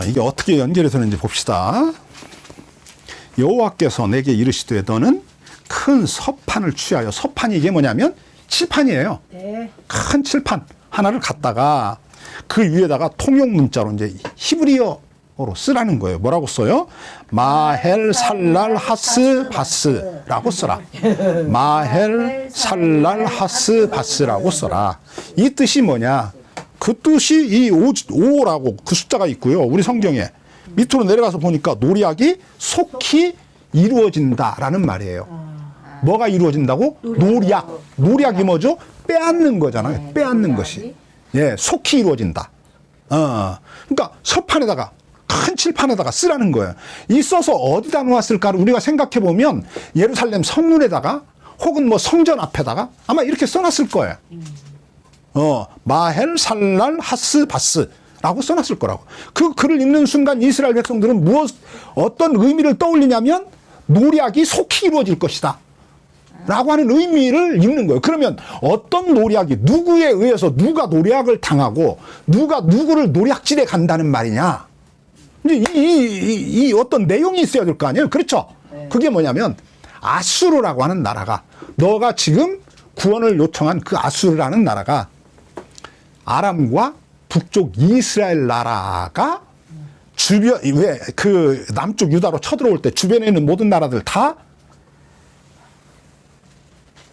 이게 어떻게 연결이 되는지 봅시다. 여호와께서 내게 이르시되 너는 큰 서판을 취하여, 서판이 이게 뭐냐면 칠판이에요. 네. 큰 칠판 하나를 갖다가 그 위에다가 통용 문자로 이제 히브리어로 쓰라는 거예요. 뭐라고 써요? 마헬 살랄 하스 바스라고 써라. 마헬 살랄 하스 바스라고 써라. 이 뜻이 뭐냐? 그 뜻이 이 5라고 그 숫자가 있고요. 우리 성경에 밑으로 내려가서 보니까 노략이 속히 이루어진다라는 말이에요. 뭐가 이루어진다고? 노략. 노략이 뭐죠? 빼앗는 거잖아요. 빼앗는 것이. 예, 속히 이루어진다. 그러니까 서판에다가, 큰 칠판에다가 쓰라는 거예요. 이 써서 어디다 놓았을까를 우리가 생각해 보면 예루살렘 성문에다가 혹은 뭐 성전 앞에다가 아마 이렇게 써놨을 거예요. 마헬 살랄 하스 바스라고 써놨을 거라고. 그 글을 읽는 순간 이스라엘 백성들은 어떤 의미를 떠올리냐면 노략이 속히 이루어질 것이다 라고 하는 의미를 읽는 거예요. 그러면 어떤 노략이, 누구에 의해서 누가 노략을 당하고 누가 누구를 노략질해 간다는 말이냐. 이제 이 어떤 내용이 있어야 될 거 아니에요. 그렇죠? 그게 뭐냐면 아수르라고 하는 나라가, 너가 지금 구원을 요청한 그 아수르라는 나라가 아람과 북쪽 이스라엘 나라가 주변, 왜 그 남쪽 유다로 쳐들어올 때 주변에 있는 모든 나라들 다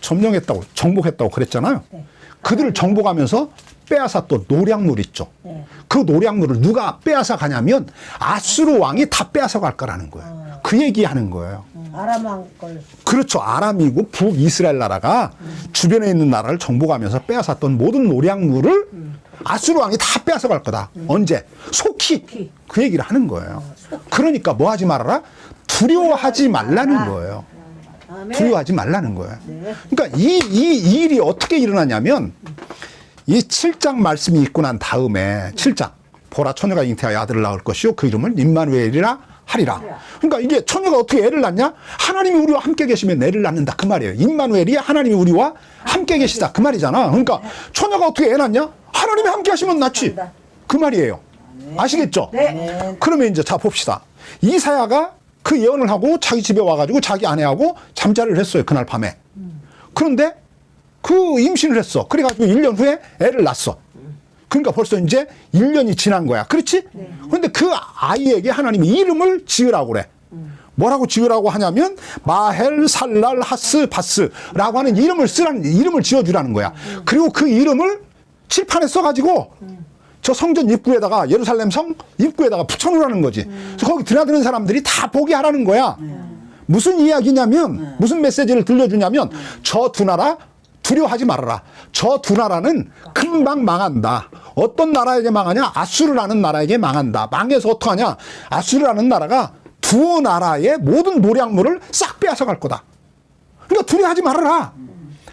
점령했다고, 정복했다고 그랬잖아요. 네. 그들을 정복하면서 빼앗아 또 노략물 있죠. 네. 그 노략물을 누가 빼앗아 가냐면 아수르 왕이 다 빼앗아 갈 거라는 거예요. 그 얘기하는 거예요. 아람 왕 걸. 그렇죠. 아람이고 북이스라엘 나라가 주변에 있는 나라를 정복하면서 빼앗았던 모든 노략물을 아수르 왕이 다 빼앗아 갈 거다. 언제? 속히. 그 얘기를 하는 거예요. 그러니까 뭐 하지 말아라? 두려워하지 말라는 거예요. 두려워하지 말라는 거예요. 그러니까 이 일이 어떻게 일어나냐면 이 7장 말씀이 있고 난 다음에 7장 보라 처녀가 잉태하여 아들을 낳을 것이요 그 이름을 임마누엘이라 하리라. 그러니까 이게 처녀가 어떻게 애를 낳냐? 하나님이 우리와 함께 계시면 애를 낳는다 그 말이에요. 임마누엘이 하나님이 우리와 함께 계시다 그 말이잖아. 그러니까 처녀가 어떻게 애 낳냐? 하나님이 함께 하시면 낳지 그 말이에요. 아시겠죠? 네. 그러면 이제 자 봅시다. 이사야가 그 예언을 하고 자기 집에 와가지고 자기 아내하고 잠자리를 했어요. 그날 밤에. 그런데 그 임신을 했어. 그래가지고 1년 후에 애를 낳았어. 그러니까 벌써 이제 1년이 지난 거야. 그렇지? 그런데 그 아이에게 하나님이 이름을 지으라고 그래. 뭐라고 지으라고 하냐면 마헬 살랄 하스 바스라고 하는 이름을 지어주라는 거야. 그리고 그 이름을 칠판에 써가지고 저 성전 입구에다가, 예루살렘 성 입구에다가 붙여놓으라는 거지. 그래서 거기 드나드는 사람들이 다 보게 하라는 거야. 무슨 이야기냐면, 무슨 메시지를 들려주냐면, 저 두 나라 두려워하지 말아라. 저 두 나라는 금방 망한다. 어떤 나라에게 망하냐? 아수르라는 나라에게 망한다. 망해서 어떡하냐? 아수르라는 나라가 두 나라의 모든 노략물을 싹 빼앗아 갈 거다. 그러니까 두려워하지 말아라.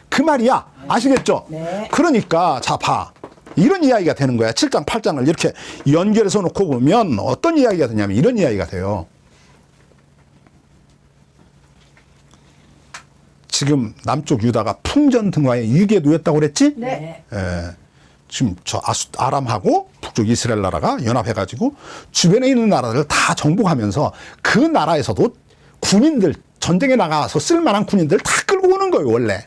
그 말이야. 아시겠죠? 네. 그러니까 자 봐. 이런 이야기가 되는 거야. 7장, 8장을 이렇게 연결해서 놓고 보면 어떤 이야기가 되냐면 이런 이야기가 돼요. 지금 남쪽 유다가 풍전등화에 위기에 놓였다고 그랬지? 네. 지금 저 아람하고 북쪽 이스라엘 나라가 연합해가지고 주변에 있는 나라들을 다 정복하면서 그 나라에서도 군인들, 전쟁에 나가서 쓸만한 군인들 다 끌고 오는 거예요, 원래.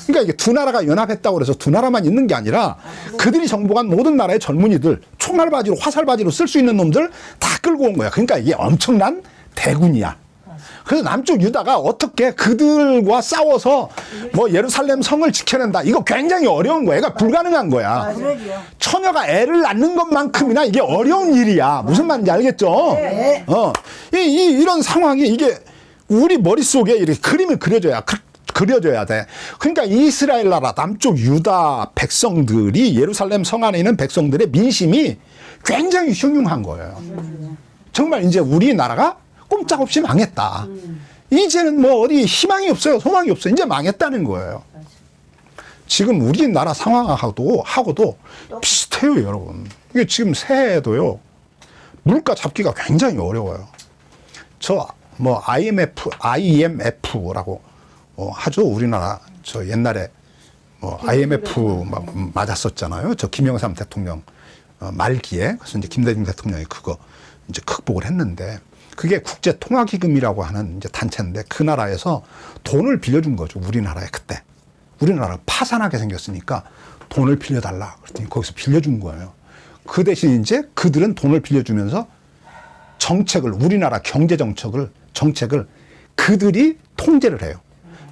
그러니까 이게 두 나라가 연합했다고 그래서 두 나라만 있는 게 아니라 그들이 정복한 모든 나라의 젊은이들, 총알바지로, 화살바지로 쓸 수 있는 놈들 다 끌고 온 거야. 그러니까 이게 엄청난 대군이야. 그래서 남쪽 유다가 어떻게 그들과 싸워서 뭐 예루살렘 성을 지켜낸다. 이거 굉장히 어려운 거야. 이거 불가능한 거야. 처녀가 애를 낳는 것만큼이나 이게 어려운 일이야. 무슨 말인지 알겠죠? 네. 이런 상황이 이게 우리 머릿속에 이렇게 그림을 그려줘야 돼. 그러니까 이스라엘 나라 남쪽 유다 백성들이 예루살렘 성 안에 있는 백성들의 민심이 굉장히 흉흉한 거예요. 정말 이제 우리나라가 꼼짝없이 망했다. 이제는 뭐 어디 희망이 없어요. 소망이 없어요. 이제 망했다는 거예요. 지금 우리나라 상황하고도 비슷해요, 여러분. 이게 지금 새해에도요. 물가 잡기가 굉장히 어려워요. 저 뭐 IMF라고 하죠. 우리나라 저 옛날에 뭐 IMF 막 맞았었잖아요. 저 김영삼 대통령 말기에 그래서 이제 김대중 대통령이 그거 이제 극복을 했는데 그게 국제통화기금이라고 하는 이제 단체인데 그 나라에서 돈을 빌려준 거죠. 우리나라에 그때. 우리나라가 파산하게 생겼으니까 돈을 빌려달라. 그랬더니 거기서 빌려준 거예요. 그 대신 이제 그들은 돈을 빌려주면서 정책을 우리나라 경제 정책을 그들이 통제를 해요.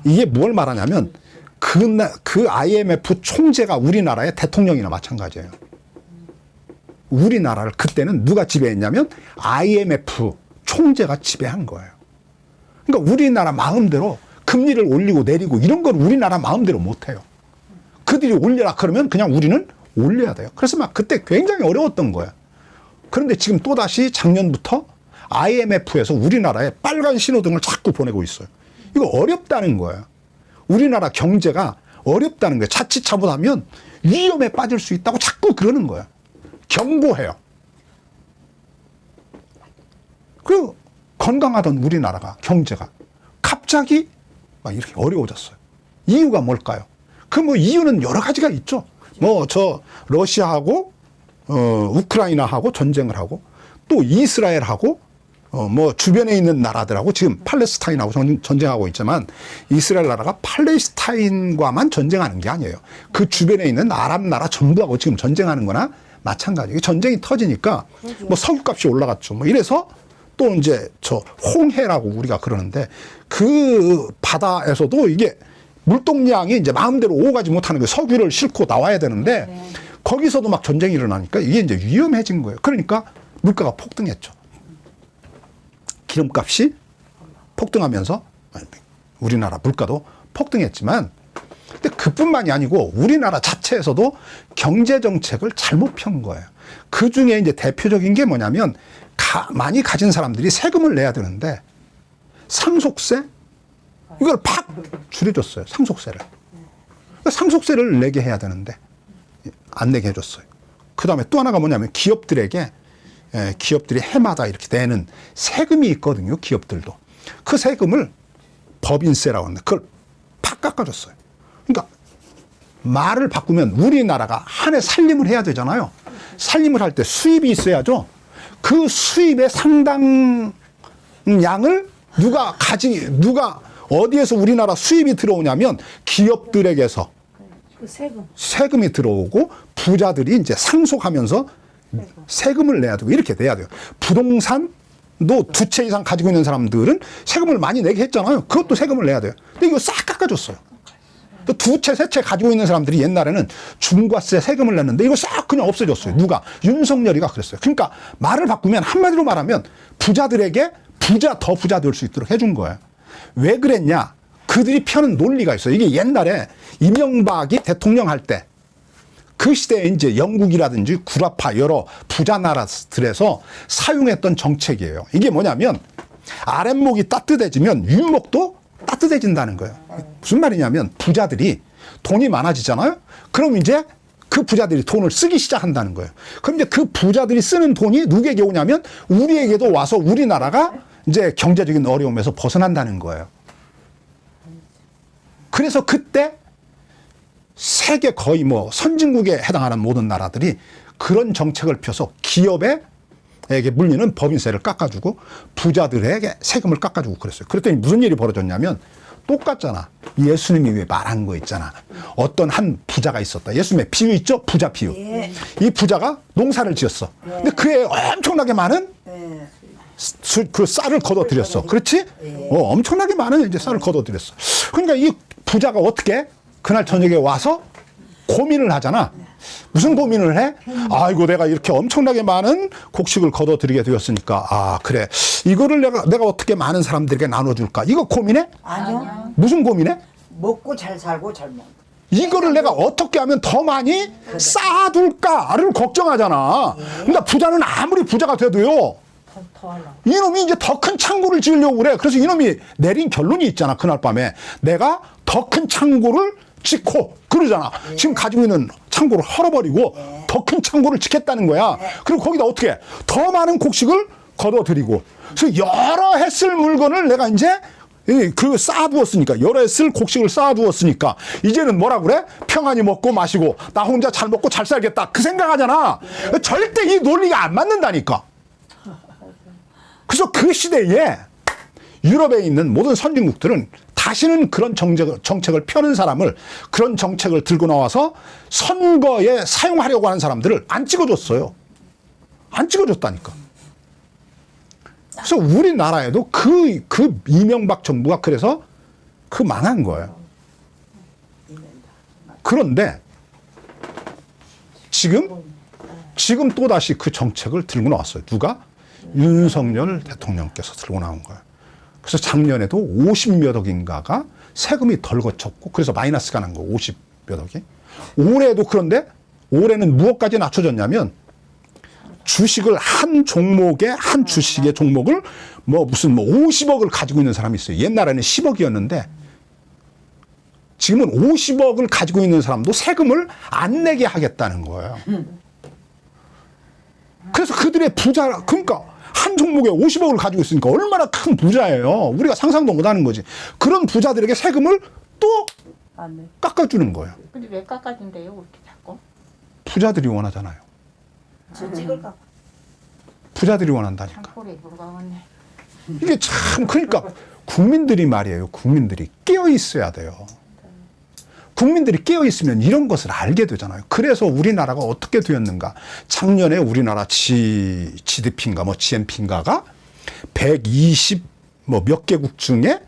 이게 뭘 말하냐면 그 IMF 총재가 우리나라의 대통령이나 마찬가지예요. 우리나라를 그때는 누가 지배했냐면 IMF 총재가 지배한 거예요. 그러니까 우리나라 마음대로 금리를 올리고 내리고 이런 건 우리나라 마음대로 못해요. 그들이 올려라 그러면 그냥 우리는 올려야 돼요. 그래서 막 그때 굉장히 어려웠던 거예요. 그런데 지금 또다시 작년부터 IMF에서 우리나라에 빨간 신호등을 자꾸 보내고 있어요. 이거 어렵다는 거예요. 우리나라 경제가 어렵다는 거예요. 자칫 잘못하면 위험에 빠질 수 있다고 자꾸 그러는 거예요. 경고해요. 그 건강하던 우리나라가 경제가 갑자기 막 이렇게 어려워졌어요. 이유가 뭘까요? 그 뭐 이유는 여러 가지가 있죠. 뭐 저 러시아하고 우크라이나하고 전쟁을 하고 또 이스라엘하고 뭐 주변에 있는 나라들하고 지금 팔레스타인하고 전쟁하고 있지만 이스라엘 나라가 팔레스타인과만 전쟁하는 게 아니에요. 그 주변에 있는 아랍 나라 전부하고 지금 전쟁하는 거나 마찬가지예요. 전쟁이 터지니까 뭐 석유값이 올라갔죠. 뭐 이래서 또 이제 저 홍해라고 우리가 그러는데 그 바다에서도 이게 물동량이 이제 마음대로 오가지 못하는 그 석유를 싣고 나와야 되는데 거기서도 막 전쟁이 일어나니까 이게 이제 위험해진 거예요. 그러니까 물가가 폭등했죠. 기름값이 폭등하면서 우리나라 물가도 폭등했지만 근데 그뿐만이 아니고 우리나라 자체에서도 경제 정책을 잘못 편 거예요. 그 중에 이제 대표적인 게 뭐냐면 많이 가진 사람들이 세금을 내야 되는데 상속세 이걸 팍 줄여줬어요. 상속세를. 상속세를 내게 해야 되는데 안 내게 해줬어요. 그 다음에 또 하나가 뭐냐면 기업들이 해마다 이렇게 내는 세금이 있거든요. 기업들도. 그 세금을 법인세라고 하는데 그걸 팍 깎아줬어요. 그러니까 말을 바꾸면 우리나라가 한 해 살림을 해야 되잖아요. 살림을 할 때 수입이 있어야죠. 그 수입의 상당 양을 누가 어디에서 우리나라 수입이 들어오냐면 기업들에게서 세금이 들어오고 부자들이 이제 상속하면서 세금을 내야 되고 이렇게 내야 돼요. 부동산도 2채 이상 가지고 있는 사람들은 세금을 많이 내게 했잖아요. 그것도 세금을 내야 돼요. 근데 이거 싹 깎아줬어요. 또 2채, 3채 가지고 있는 사람들이 옛날에는 중과세 세금을 냈는데 이거 싹 그냥 없애줬어요. 누가? 윤석열이가 그랬어요. 그러니까 말을 바꾸면 한마디로 말하면 부자들에게 더 부자 될 수 있도록 해준 거예요. 왜 그랬냐? 그들이 펴는 논리가 있어요. 이게 옛날에 이명박이 대통령 할 때 그 시대에 이제 영국이라든지 구라파 여러 부자 나라들에서 사용했던 정책이에요. 이게 뭐냐면 아랫목이 따뜻해지면 윗목도 따뜻해진다는 거예요. 무슨 말이냐면 부자들이 돈이 많아지잖아요. 그럼 이제 그 부자들이 돈을 쓰기 시작한다는 거예요. 그럼 이제 그 부자들이 쓰는 돈이 누구에게 오냐면 우리에게도 와서 우리나라가 이제 경제적인 어려움에서 벗어난다는 거예요. 그래서 그때 세계 거의 뭐 선진국에 해당하는 모든 나라들이 그런 정책을 펴서 기업에게 물리는 법인세를 깎아주고 부자들에게 세금을 깎아주고 그랬어요. 그랬더니 무슨 일이 벌어졌냐면 똑같잖아. 예수님이 왜 말한 거 있잖아. 어떤 한 부자가 있었다. 예수님의 비유 있죠? 부자 비유. 이 부자가 농사를 지었어. 근데 그에 엄청나게 많은 그 쌀을 걷어들였어. 그렇지? 엄청나게 많은 이제 쌀을 걷어들였어. 그러니까 이 부자가 어떻게 그날 저녁에 와서 고민을 하잖아. 무슨 고민을 해? 아이고 내가 이렇게 엄청나게 많은 곡식을 걷어들이게 되었으니까 그래 이거를 내가 어떻게 많은 사람들에게 나눠줄까? 이거 고민해? 아니요. 무슨 고민해? 먹고 잘 살고 잘 먹고. 이거를 내가 어떻게 하면 더 많이 쌓아둘까를 걱정하잖아. 그러니까 부자는 아무리 부자가 돼도요. 이놈이 이제 더 큰 창고를 지으려고 그래. 그래서 이놈이 내린 결론이 있잖아. 그날 밤에 내가 더 큰 창고를 짓고 그러잖아. 지금 가지고 있는 창고를 헐어버리고 더 큰 창고를 짓겠다는 거야. 그리고 거기다 어떻게 더 많은 곡식을 걷어들이고 그래서 여러 했을 물건을 내가 이제 그 쌓아두었으니까 열애쓸 곡식을 쌓아두었으니까 이제는 뭐라 그래? 평안히 먹고 마시고 나 혼자 잘 먹고 잘 살겠다 그 생각하잖아. 절대 이 논리가 안 맞는다니까. 그래서 그 시대에 유럽에 있는 모든 선진국들은 다시는 그런 정책을 펴는 사람을 그런 정책을 들고 나와서 선거에 사용하려고 하는 사람들을 안 찍어줬어요. 안 찍어줬다니까. 그래서 우리나라에도 그 이명박 정부가 그래서 그 망한 거예요. 그런데 지금 또다시 그 정책을 들고 나왔어요. 누가? 윤석열 대통령께서 들고 나온 거예요. 그래서 작년에도 50몇 억인가가 세금이 덜 거쳤고 그래서 마이너스가 난 거예요. 50몇 억이. 올해도 그런데 올해는 무엇까지 낮춰졌냐면 주식을 한 종목에 한 주식의 종목을 무슨 50억을 가지고 있는 사람이 있어요. 옛날에는 10억이었는데 지금은 50억을 가지고 있는 사람도 세금을 안 내게 하겠다는 거예요. 그래서 그들의 부자, 그러니까 한 종목에 50억을 가지고 있으니까 얼마나 큰 부자예요. 우리가 상상도 못하는 거지. 그런 부자들에게 세금을 또 깎아주는 거예요. 근데 왜 깎아준대요, 그렇게 자꾸? 부자들이 원하잖아요. 저 찍을까? 부자들이 원한다니까. 참고래 물어가겠네. 이게 참 그러니까 국민들이 말이에요. 국민들이 깨어 있어야 돼요. 국민들이 깨어 있으면 이런 것을 알게 되잖아요. 그래서 우리나라가 어떻게 되었는가? 작년에 우리나라 GDP인가 GNP인가가 120 몇 개국 중에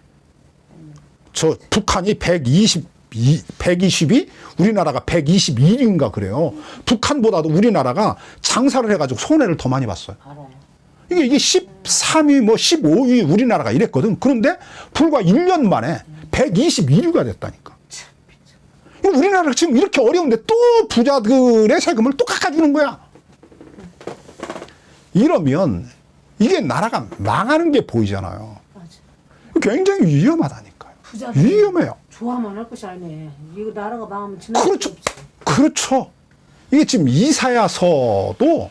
저 북한이 120이 우리나라가 121인가 그래요. 북한보다도 우리나라가 장사를 해가지고 손해를 더 많이 봤어요. 알아요. 이게 13위 15위 우리나라가 이랬거든. 그런데 불과 1년 만에 121위가 됐다니까. 우리나라가 지금 이렇게 어려운데 또 부자들의 세금을 또 깎아주는 거야. 이러면 이게 나라가 망하는 게 보이잖아요. 굉장히 위험하다니까요. 위험해요. 좋아만 할 것이 아니네. 이거 나라가 망하면 지나갈 그렇죠. 수 없지. 그렇죠. 이게 지금 이사야서도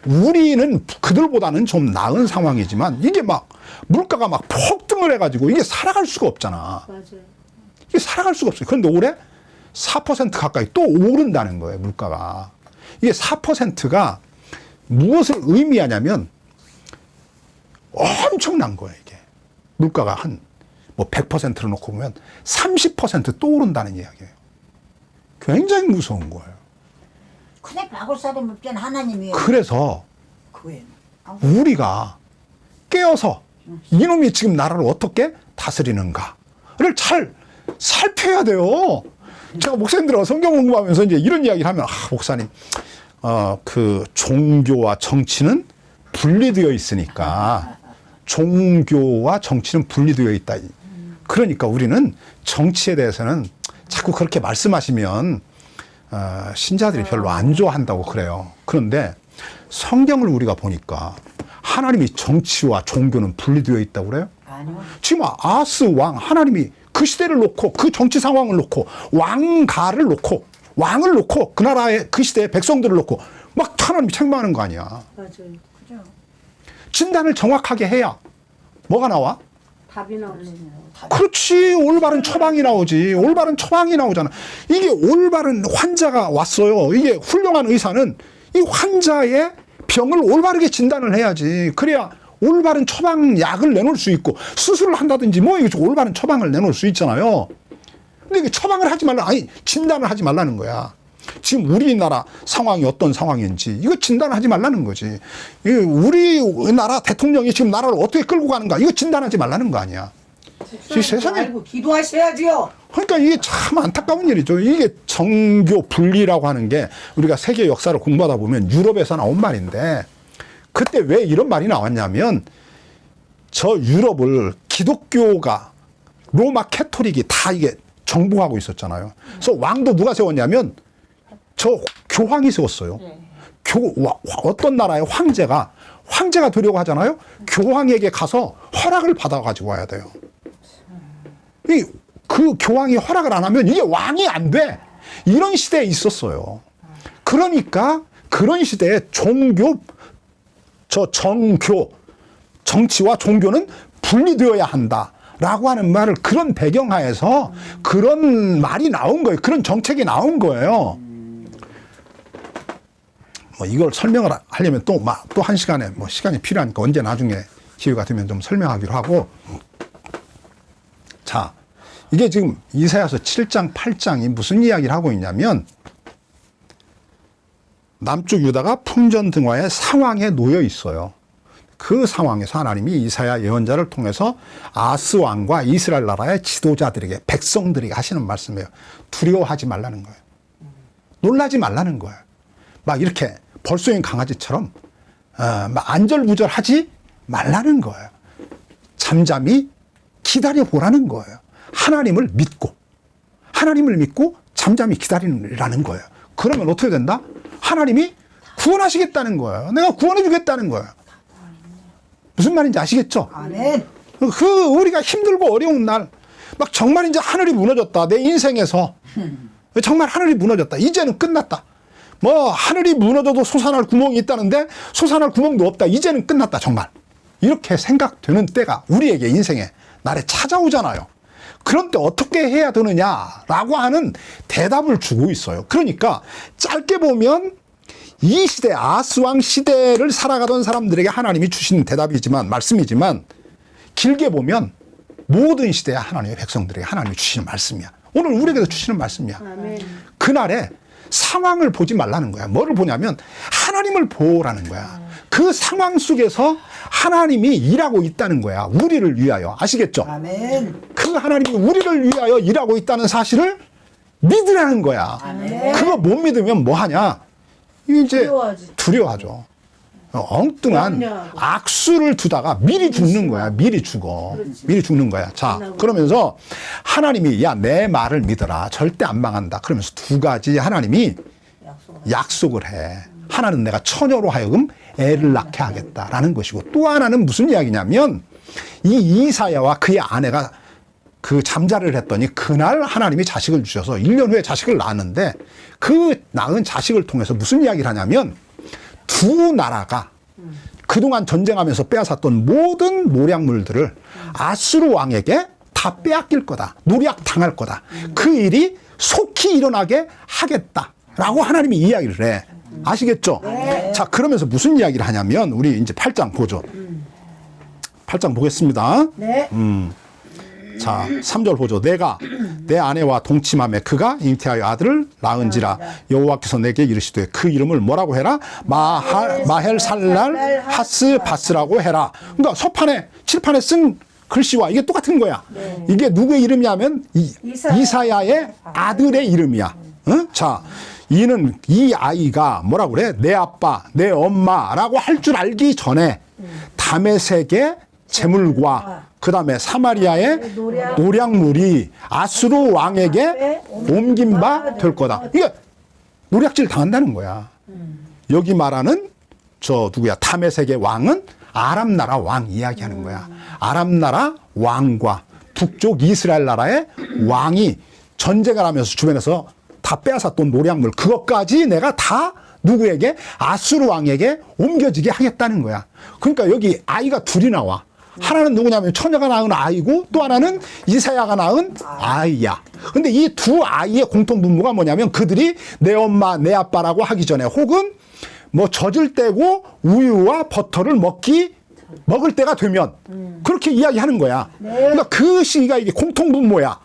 우리는 그들보다는 좀 나은 상황이지만 이게 막 물가가 막 폭등을 해가지고 이게 살아갈 수가 없잖아. 맞아요. 이게 살아갈 수가 없어요. 그런데 올해 4% 가까이 또 오른다는 거예요, 물가가. 이게 4%가 무엇을 의미하냐면 엄청난 거예요, 이게. 물가가 한 100%로 놓고 보면 30% 또 오른다는 이야기예요. 굉장히 무서운 거예요. 큰애 박을살이 묻긴 하나님이에요. 그래서 그 외에는. 우리가 깨어서 이놈이 지금 나라를 어떻게 다스리는가를 잘 살펴야 돼요. 제가 목사님들하고 성경 공부하면서 이제 이런 이야기를 하면, 목사님, 그 종교와 정치는 분리되어 있으니까, 종교와 정치는 분리되어 있다. 그러니까 우리는 정치에 대해서는 자꾸 그렇게 말씀하시면, 신자들이 별로 안 좋아한다고 그래요. 그런데 성경을 우리가 보니까 하나님이 정치와 종교는 분리되어 있다고 그래요? 아니요. 지금 아하스 왕, 하나님이 그 시대를 놓고 그 정치 상황을 놓고 왕가를 놓고 왕을 놓고 그 나라의 그 시대의 백성들을 놓고 막 하나님이 책망하는 거 아니야. 맞아요. 그죠. 진단을 정확하게 해야 뭐가 나와? 답이 나오지. 그렇지. 올바른 처방이 나오지. 올바른 처방이 나오잖아. 이게 올바른 환자가 왔어요. 이게 훌륭한 의사는 이 환자의 병을 올바르게 진단을 해야지. 그래야 올바른 처방약을 내놓을 수 있고 수술을 한다든지 이거 올바른 처방을 내놓을 수 있잖아요. 근데 이게 처방을 하지 말라. 아니, 진단을 하지 말라는 거야. 지금 우리나라 상황이 어떤 상황인지 이거 진단하지 말라는 거지. 우리나라 대통령이 지금 나라를 어떻게 끌고 가는가 이거 진단하지 말라는 거 아니야. 이 세상에 알고 기도하셔야지요. 그러니까 이게 참 안타까운 일이죠. 이게 정교 분리라고 하는 게 우리가 세계 역사를 공부하다 보면 유럽에서 나온 말인데 그때 왜 이런 말이 나왔냐면 저 유럽을 기독교가 로마 캐토릭이 다 이게 정복하고 있었잖아요. 그래서 왕도 누가 세웠냐면 저 교황이 세웠어요. 어떤 나라의 황제가 되려고 하잖아요. 교황에게 가서 허락을 받아가지고 와야 돼요. 그 교황이 허락을 안 하면 이게 왕이 안 돼. 이런 시대에 있었어요. 그러니까 그런 시대에 정치와 종교는 분리되어야 한다. 라고 하는 말을 그런 배경하에서 그런 말이 나온 거예요. 그런 정책이 나온 거예요. 뭐 이걸 설명을 하려면 또 한 시간에 뭐 시간이 필요하니까 언제 나중에 기회가 되면 좀 설명하기로 하고. 자, 이게 지금 이사야서 7장, 8장이 무슨 이야기를 하고 있냐면 남쪽 유다가 풍전등화의 상황에 놓여 있어요. 그 상황에서 하나님이 이사야 예언자를 통해서 아스 왕과 이스라엘 나라의 지도자들에게 백성들에게 하시는 말씀이에요. 두려워하지 말라는 거예요. 놀라지 말라는 거예요. 막 이렇게 벌쏘인 강아지처럼 막 안절부절하지 말라는 거예요. 잠잠히 기다려보라는 거예요. 하나님을 믿고 잠잠히 기다리라는 거예요. 그러면 어떻게 된다? 하나님이 구원하시겠다는 거예요. 내가 구원해 주겠다는 거예요. 무슨 말인지 아시겠죠? 아멘. 우리가 힘들고 어려운 날, 막 정말 이제 하늘이 무너졌다. 내 인생에서. 정말 하늘이 무너졌다. 이제는 끝났다. 뭐, 하늘이 무너져도 솟아날 구멍이 있다는데, 솟아날 구멍도 없다. 이제는 끝났다. 정말. 이렇게 생각되는 때가 우리에게 인생에 날에 찾아오잖아요. 그런 때 어떻게 해야 되느냐라고 하는 대답을 주고 있어요. 그러니까 짧게 보면 이 시대, 아스왕 시대를 살아가던 사람들에게 하나님이 주신 대답이지만, 말씀이지만, 길게 보면 모든 시대의 하나님의 백성들에게 하나님이 주시는 말씀이야. 오늘 우리에게도 주시는 말씀이야. 아멘. 그날에 상황을 보지 말라는 거야. 뭐를 보냐면 하나님을 보라는 거야. 그 상황 속에서 하나님이 일하고 있다는 거야. 우리를 위하여. 아시겠죠? 아멘. 그 하나님이 우리를 위하여 일하고 있다는 사실을 믿으라는 거야. 아멘. 그거 못 믿으면 뭐 하냐? 이제 두려워하지. 두려워하죠. 엉뚱한 염려하고. 악수를 두다가 미리 죽는 거야. 미리 죽어. 미리 죽는 거야. 자, 그러면서 하나님이 야, 내 말을 믿어라. 절대 안 망한다. 그러면서 두 가지 하나님이 약속을 해. 하나는 내가 처녀로 하여금 애를 낳게 하겠다라는 것이고, 또 하나는 무슨 이야기냐면 이 이사야와 그의 아내가 그 잠자리를 했더니 그날 하나님이 자식을 주셔서 1년 후에 자식을 낳았는데, 그 낳은 자식을 통해서 무슨 이야기를 하냐면 두 나라가 그동안 전쟁하면서 빼앗았던 모든 노략물들을 아수르 왕에게 다 빼앗길 거다. 노략 당할 거다. 그 일이 속히 일어나게 하겠다라고 하나님이 이야기를 해. 아시겠죠? 네. 자, 그러면서 무슨 이야기를 하냐면 우리 이제 8장 보죠. 8장 보겠습니다. 네. 자, 3절 보죠. 내가 내 아내와 동침함에 그가 잉태하여 아들을 낳은지라 여호와께서 내게 이르시되 그 이름을 뭐라고 해라? 마헬 살랄 하스 바스라고 해라. 그러니까 서판에 칠판에 쓴 글씨와 이게 똑같은 거야. 이게 누구의 이름이냐면 이사야의 아들의 이름이야. 응? 자, 이 아이가 뭐라고 그래? 내 아빠, 내 엄마라고 할 줄 알기 전에 다메섹의 재물과 그 다음에 사마리아의 노략물이 아수르 왕에게 옮긴 바 될 거다. 이게 노략질 당한다는 거야. 여기 말하는 다메섹의 왕은 아람 나라 왕 이야기하는 거야. 아람 나라 왕과 북쪽 이스라엘 나라의 왕이 전쟁을 하면서 주변에서 다 빼앗았던 노략물, 그것까지 내가 다 누구에게? 아수르 왕에게 옮겨지게 하겠다는 거야. 그러니까 여기 아이가 둘이 나와. 하나는 누구냐면 처녀가 낳은 아이고, 또 하나는 이사야가 낳은 아이야. 근데 이 두 아이의 공통분모가 뭐냐면 그들이 내 엄마, 내 아빠라고 하기 전에 혹은 뭐 젖을 떼고 우유와 버터를 먹을 때가 되면 그렇게 이야기하는 거야. 그러니까 그 시기가 이게 공통분모야.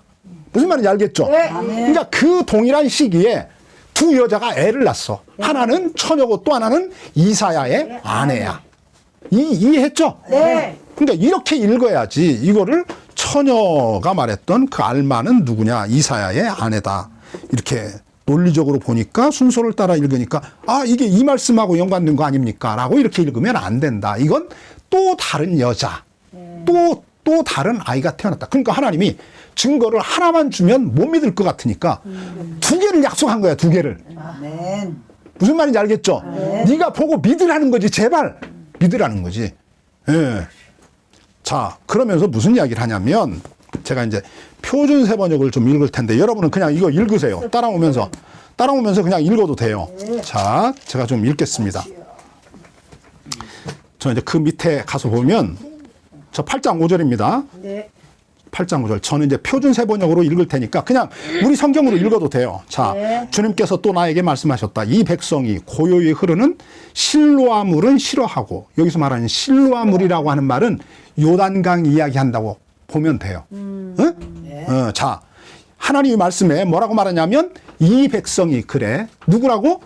무슨 말인지 알겠죠? 그러니까 그 동일한 시기에 두 여자가 애를 낳았어. 하나는 처녀고 또 하나는 이사야의 아내야. 이해했죠? 네. 그러니까 이렇게 읽어야지 이거를 처녀가 말했던 그 알마는 누구냐? 이사야의 아내다. 이렇게 논리적으로 보니까 순서를 따라 읽으니까 이게 이 말씀하고 연관된 거 아닙니까? 라고 이렇게 읽으면 안 된다. 이건 또 다른 여자, 또 다른 아이가 태어났다. 그러니까 하나님이 증거를 하나만 주면 못 믿을 것 같으니까 두 개를 약속한 거야. 두 개를. 아멘. 무슨 말인지 알겠죠? 네가 보고 믿으라는 거지. 제발 믿으라는 거지. 예. 자, 그러면서 무슨 이야기를 하냐면 제가 이제 표준세 번역을 좀 읽을 텐데 여러분은 그냥 이거 읽으세요. 따라오면서 그냥 읽어도 돼요. 자, 제가 좀 읽겠습니다. 저 이제 그 밑에 가서 보면 저 8장 5절입니다. 네. 8장 5절. 저는 이제 표준 세번역으로 읽을 테니까 그냥 우리 성경으로 읽어도 돼요. 자, 네. 주님께서 또 나에게 말씀하셨다. 이 백성이 고요히 흐르는 실로아 물은 싫어하고, 여기서 말하는 실로아 물이라고 하는 말은 요단강 이야기한다고 보면 돼요. 응? 자, 하나님의 말씀에 뭐라고 말하냐면 이 백성이 그래. 누구라고?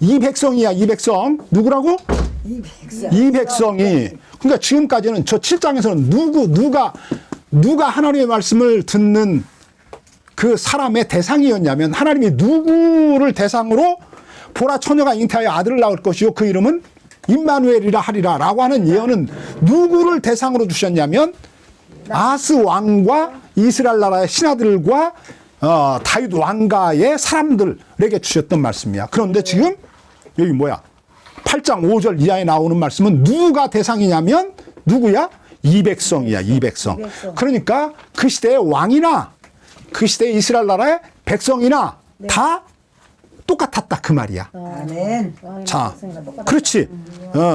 이 백성이야, 이 백성. 누구라고? 이 백성. 이 백성이. 그러니까 지금까지는 저 7장에서는 누가 하나님의 말씀을 듣는 그 사람의 대상이었냐면 하나님이 누구를 대상으로 보라 처녀가 잉태하여 아들을 낳을 것이요 그 이름은 임마누엘이라 하리라 라고 하는 예언은 누구를 대상으로 주셨냐면 아스 왕과 이스라엘 나라의 신하들과 다윗 왕가의 사람들에게 주셨던 말씀이야. 그런데 지금 여기 뭐야? 8장 5절 이하에 나오는 말씀은 누가 대상이냐면 누구야? 이 백성이야, 이 백성. 그러니까 그 시대의 왕이나 그 시대의 이스라엘 나라의 백성이나 다 똑같았다 그 말이야. 아멘. 자, 그렇지.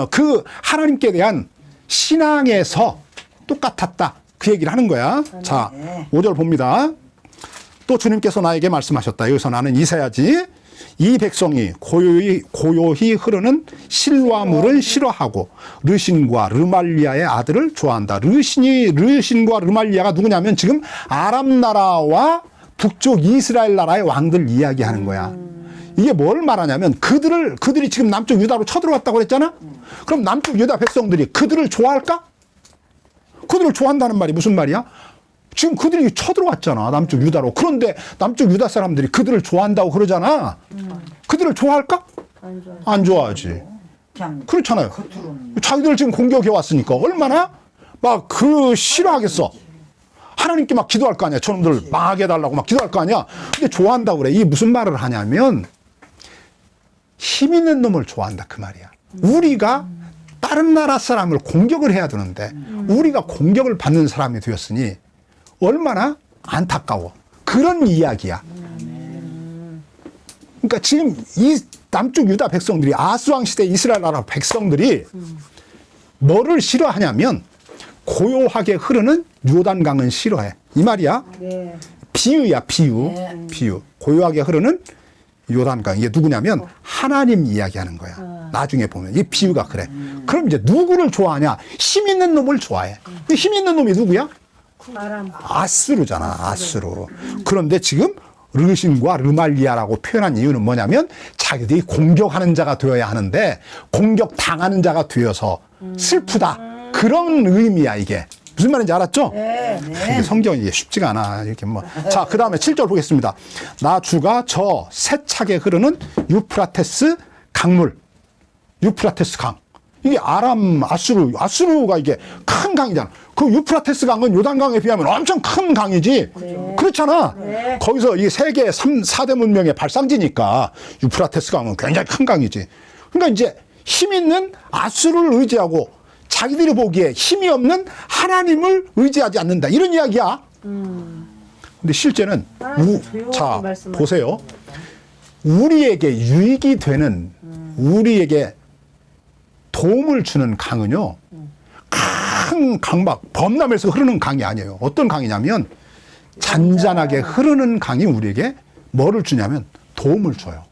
그 하나님께 대한 신앙에서 똑같았다. 그 얘기를 하는 거야. 자, 5절 봅니다. 또 주님께서 나에게 말씀하셨다. 여기서 나는 이사야지. 이 백성이 고요히 흐르는 실로아 물을 싫어하고 르신과 르말리아의 아들을 좋아한다. 르신과 르말리아가 누구냐면 지금 아람 나라와 북쪽 이스라엘 나라의 왕들 이야기하는 거야. 이게 뭘 말하냐면 그들이 지금 남쪽 유다로 쳐들어왔다고 그랬잖아. 그럼 남쪽 유다 백성들이 그들을 좋아할까? 그들을 좋아한다는 말이 무슨 말이야? 지금 그들이 쳐들어왔잖아, 남쪽 유다로. 그런데 남쪽 유다 사람들이 그들을 좋아한다고 그러잖아. 그들을 좋아할까? 안 좋아하지. 그냥 그렇잖아요. 겉으로는. 자기들 지금 공격해 왔으니까 얼마나 막 싫어하겠어. 하나님께 막 기도할 거 아니야. 저놈들 망하게 해달라고 막 기도할 거 아니야. 근데 좋아한다고 그래. 이게 무슨 말을 하냐면 힘 있는 놈을 좋아한다 그 말이야. 우리가 다른 나라 사람을 공격을 해야 되는데 우리가 공격을 받는 사람이 되었으니 얼마나 안타까워. 그런 이야기야. 그러니까 지금 이 남쪽 유다 백성들이 아스왕 시대 이스라엘 나라 백성들이 뭐를 싫어하냐면 고요하게 흐르는 요단강은 싫어해. 이 말이야. 네. 비유야, 비유. 고요하게 흐르는 요단강. 이게 누구냐면 하나님 이야기하는 거야. 나중에 보면. 이 비유가 그래. 그럼 이제 누구를 좋아하냐? 힘 있는 놈을 좋아해. 힘 있는 놈이 누구야? 아스루잖아, 아스루. 그런데 지금 르신과 르말리아라고 표현한 이유는 뭐냐면 자기들이 공격하는 자가 되어야 하는데 공격 당하는 자가 되어서 슬프다. 그런 의미야, 이게. 무슨 말인지 알았죠? 네. 이게 성경이 이게 쉽지가 않아. 이렇게 뭐. 자, 그 다음에 7절 보겠습니다. 나 주가 저 세차게 흐르는 유프라테스 강물. 유프라테스 강. 이게 아수르가 이게 큰 강이잖아. 그 유프라테스 강은 요단강에 비하면 엄청 큰 강이지. 그렇잖아. 거기서 이 세계 4대 문명의 발상지니까 유프라테스 강은 굉장히 큰 강이지. 그러니까 이제 힘 있는 아수르를 의지하고 자기들이 보기에 힘이 없는 하나님을 의지하지 않는다. 이런 이야기야. 근데 실제는 자, 보세요. 우리에게 유익이 되는 우리에게 도움을 주는 강은요. 큰 강막 범람에서 흐르는 강이 아니에요. 어떤 강이냐면 잔잔하게 흐르는 강이 우리에게 뭐를 주냐면 도움을 줘요.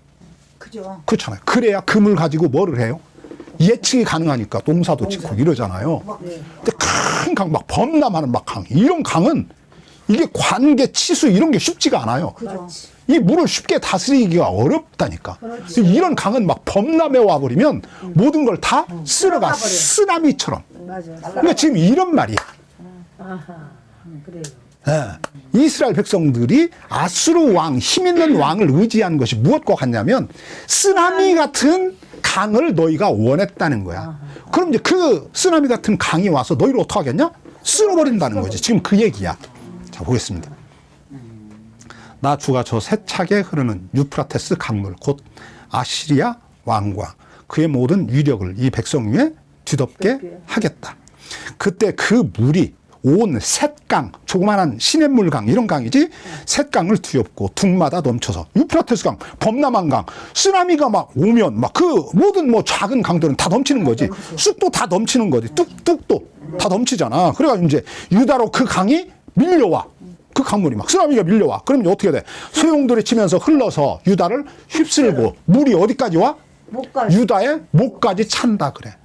그죠. 그렇잖아요. 그래야 금을 가지고 뭐를 해요? 예측이 가능하니까 농사도 짓고 이러잖아요. 근데 큰 강, 막 범람하는 막 강. 이런 강은 이게 관계, 치수 이런 게 쉽지가 않아요. 그죠. 이 물을 쉽게 다스리기가 어렵다니까. 이런 강은 막 범람해 와버리면 모든 걸 다 쓸어가 쓰나미처럼. 맞아. 그러니까 지금 이런 말이야. 아하. 그래요. 예. 이스라엘 백성들이 아수르 왕, 힘 있는 왕을 의지한 것이 무엇과 같냐면 쓰나미 같은 강을 너희가 원했다는 거야. 그럼 이제 그 쓰나미 같은 강이 와서 너희를 어떻게 하겠냐? 쓸어버린다는 거지. 지금 그 얘기야. 자, 보겠습니다. 나 주가 저 세차게 흐르는 유프라테스 강물 곧 아시리아 왕과 그의 모든 위력을 이 백성 위에 뒤덮게 하겠다. 그때 그 물이 온 셋강, 조그마한 시냇물 강 이런 강이지 셋강을 뒤엎고 둑마다 넘쳐서 유프라테스 강, 범람한 강, 쓰나미가 막 오면 막 그 모든 뭐 작은 강들은 다 넘치는 거지. 쑥도 다 넘치는 거지. 뚝뚝도 다 넘치잖아. 그래가지고 이제 유다로 그 강이 밀려와. 그 강물이 막 쓰나미가 밀려와. 그러면 어떻게 돼? 소용돌이 치면서 흘러서 유다를 휩쓸고 물이 어디까지 와? 목까지. 유다의 목까지 찬다 그래.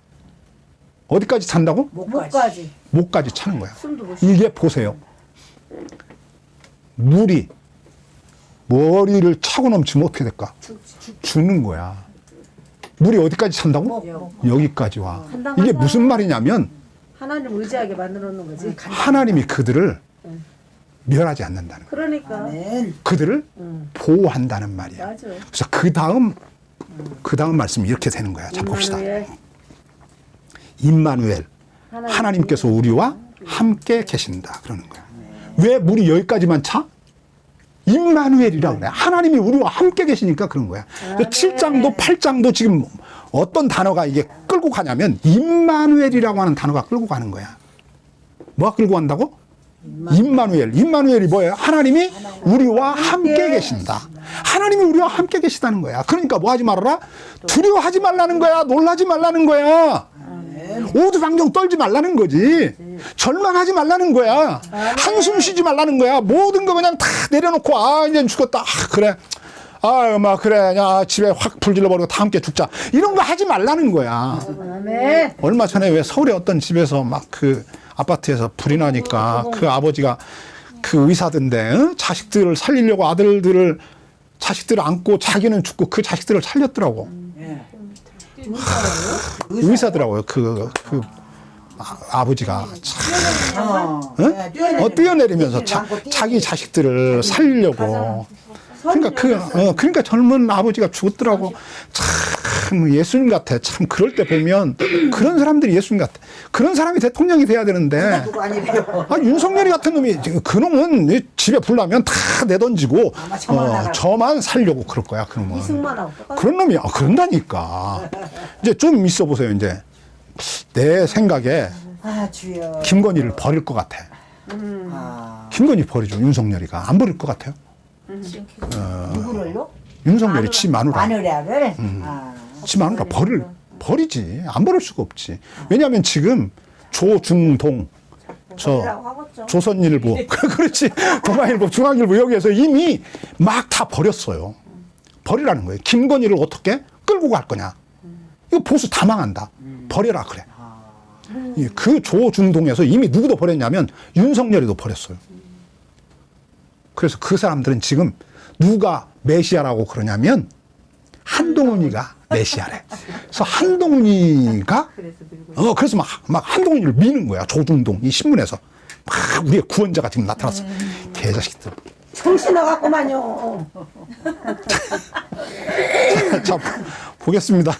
어디까지 찬다고? 목까지. 목까지 차는 거야. 숨도 못 쉬어. 이게 보세요. 물이 머리를 차고 넘치면 어떻게 될까? 죽는 거야. 물이 어디까지 찬다고? 여기까지 와. 이게 무슨 말이냐면 하나님 의지하게 만들어 놓은 거지. 하나님이 그들을 멸하지 않는다는 거야. 그러니까. 아멘. 그들을 보호한다는 말이야. 맞아. 그래서 그 다음 말씀이 이렇게 되는 거야. 자 봅시다. 임마누엘, 하나님께서 우리와 함께 계신다 그러는 거야. 왜 물이 여기까지만 차? 임마누엘이라고 그래. 하나님이 우리와 함께 계시니까 그런 거야. 7장도 8장도 지금 어떤 단어가 이게 끌고 가냐면 임마누엘이라고 하는 단어가 끌고 가는 거야. 뭐가 끌고 간다고? 임마누엘. 임마누엘이 뭐예요? 하나님이 우리와 함께 계신다. 하나님이 우리와 함께 계시다는 거야. 그러니까 뭐 하지 말아라? 두려워하지 말라는 거야. 놀라지 말라는 거야. 오두방정 떨지 말라는 거지. 절망하지 말라는 거야. 한숨 쉬지 말라는 거야. 모든 거 그냥 다 내려놓고 아 이제 죽었다. 아 그래. 아유 막 그래. 야 집에 확 불질러 버리고 다 함께 죽자. 이런 거 하지 말라는 거야. 아멘. 얼마 전에 왜 서울의 어떤 집에서 막 그 아파트에서 불이 나니까 그 아버지가 그 의사던데 어? 자식들을 살리려고 아들들을 자식들을 안고 자기는 죽고 그 자식들을 살렸더라고. 예. 의사더라고요. 아버지가 참 예, 뛰어내리면서 자기 자식들을 살리려고. 그러니까 젊은 아버지가 죽었더라고. 참 예수님 같아. 참 그럴 때 보면 그런 사람들이 예수님 같아. 그런 사람이 대통령이 돼야 되는데. 누구 아니래요. 윤석열이 같은 놈이 그놈은 집에 불나면 다 내던지고 저만 살려고 그럴 거야. 그놈은. 이승만하고 똑같아. 그런 놈이 그런다니까. 이제 좀 있어 보세요. 이제 내 생각에 아 주여. 김건희를 버릴 것 같아. 아 김건희 버리죠. 윤석열이가 안 버릴 것 같아요. 누구를요? 윤석열이 치 마누라. 마누라를. 아. 치 마누라 버리지. 안 버릴 수가 없지. 왜냐하면 지금 조중동 버리라고 하겠죠. 조선일보 그렇지 동아일보 중앙일보 여기에서 이미 막 다 버렸어요. 버리라는 거예요. 김건희를 어떻게 끌고 갈 거냐. 이거 보수 다 망한다. 버려라 그래. 그 조중동에서 이미 누구도 버렸냐면 윤석열이도 버렸어요. 그래서 그 사람들은 지금 누가 메시아라고 그러냐면 한동훈이가 메시아래. 그래서 한동훈이가 그래서 막 한동훈이를 미는 거야. 조중동 이 신문에서 막 우리의 구원자가 지금 나타났어. 개자식들. 정신 나갔구만요. 자, 보겠습니다.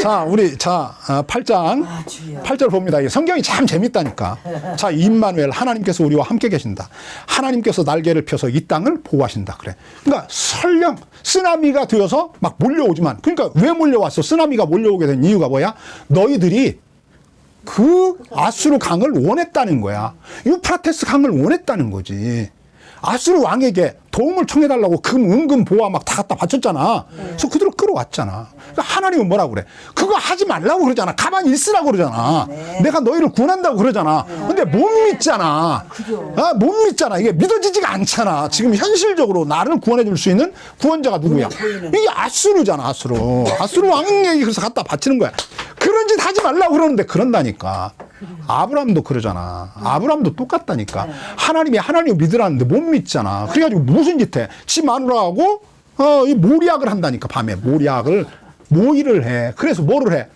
자, 우리 8장 8절 봅니다. 성경이 참 재밌다니까. 자, 임마누엘 하나님께서 우리와 함께 계신다. 하나님께서 날개를 펴서 이 땅을 보호하신다. 그래. 그러니까 설령 쓰나미가 되어서 막 몰려오지만 그러니까 왜 몰려왔어? 쓰나미가 몰려오게 된 이유가 뭐야? 너희들이 그 아수르 강을 원했다는 거야. 유프라테스 강을 원했다는 거지. 아수르 왕에게 도움을 청해달라고 금, 은금, 보화 막 다 갖다 바쳤잖아. 그래서 그들을 끌어왔잖아. 그러니까 하나님은 뭐라고 그래? 그거 하지 말라고 그러잖아. 가만히 있으라고 그러잖아. 내가 너희를 구원한다고 그러잖아. 근데 못 믿잖아. 못 믿잖아. 이게 믿어지지가 않잖아. 지금 현실적으로 나를 구원해 줄 수 있는 구원자가 누구야? 이게 아수르잖아, 아수르. 아수르 왕에게 그래서 갖다 바치는 거야. 그런 짓 하지 말라고 그러는데 그런다니까. 아브라함도 그러잖아. 아브라함도 똑같다니까. 하나님이 하나님을 믿으라는데 못 믿잖아. 그래가지고 무슨 짓 해? 지 마누라하고 이 모리약을 한다니까. 밤에 모의를 해. 그래서 뭐를 해?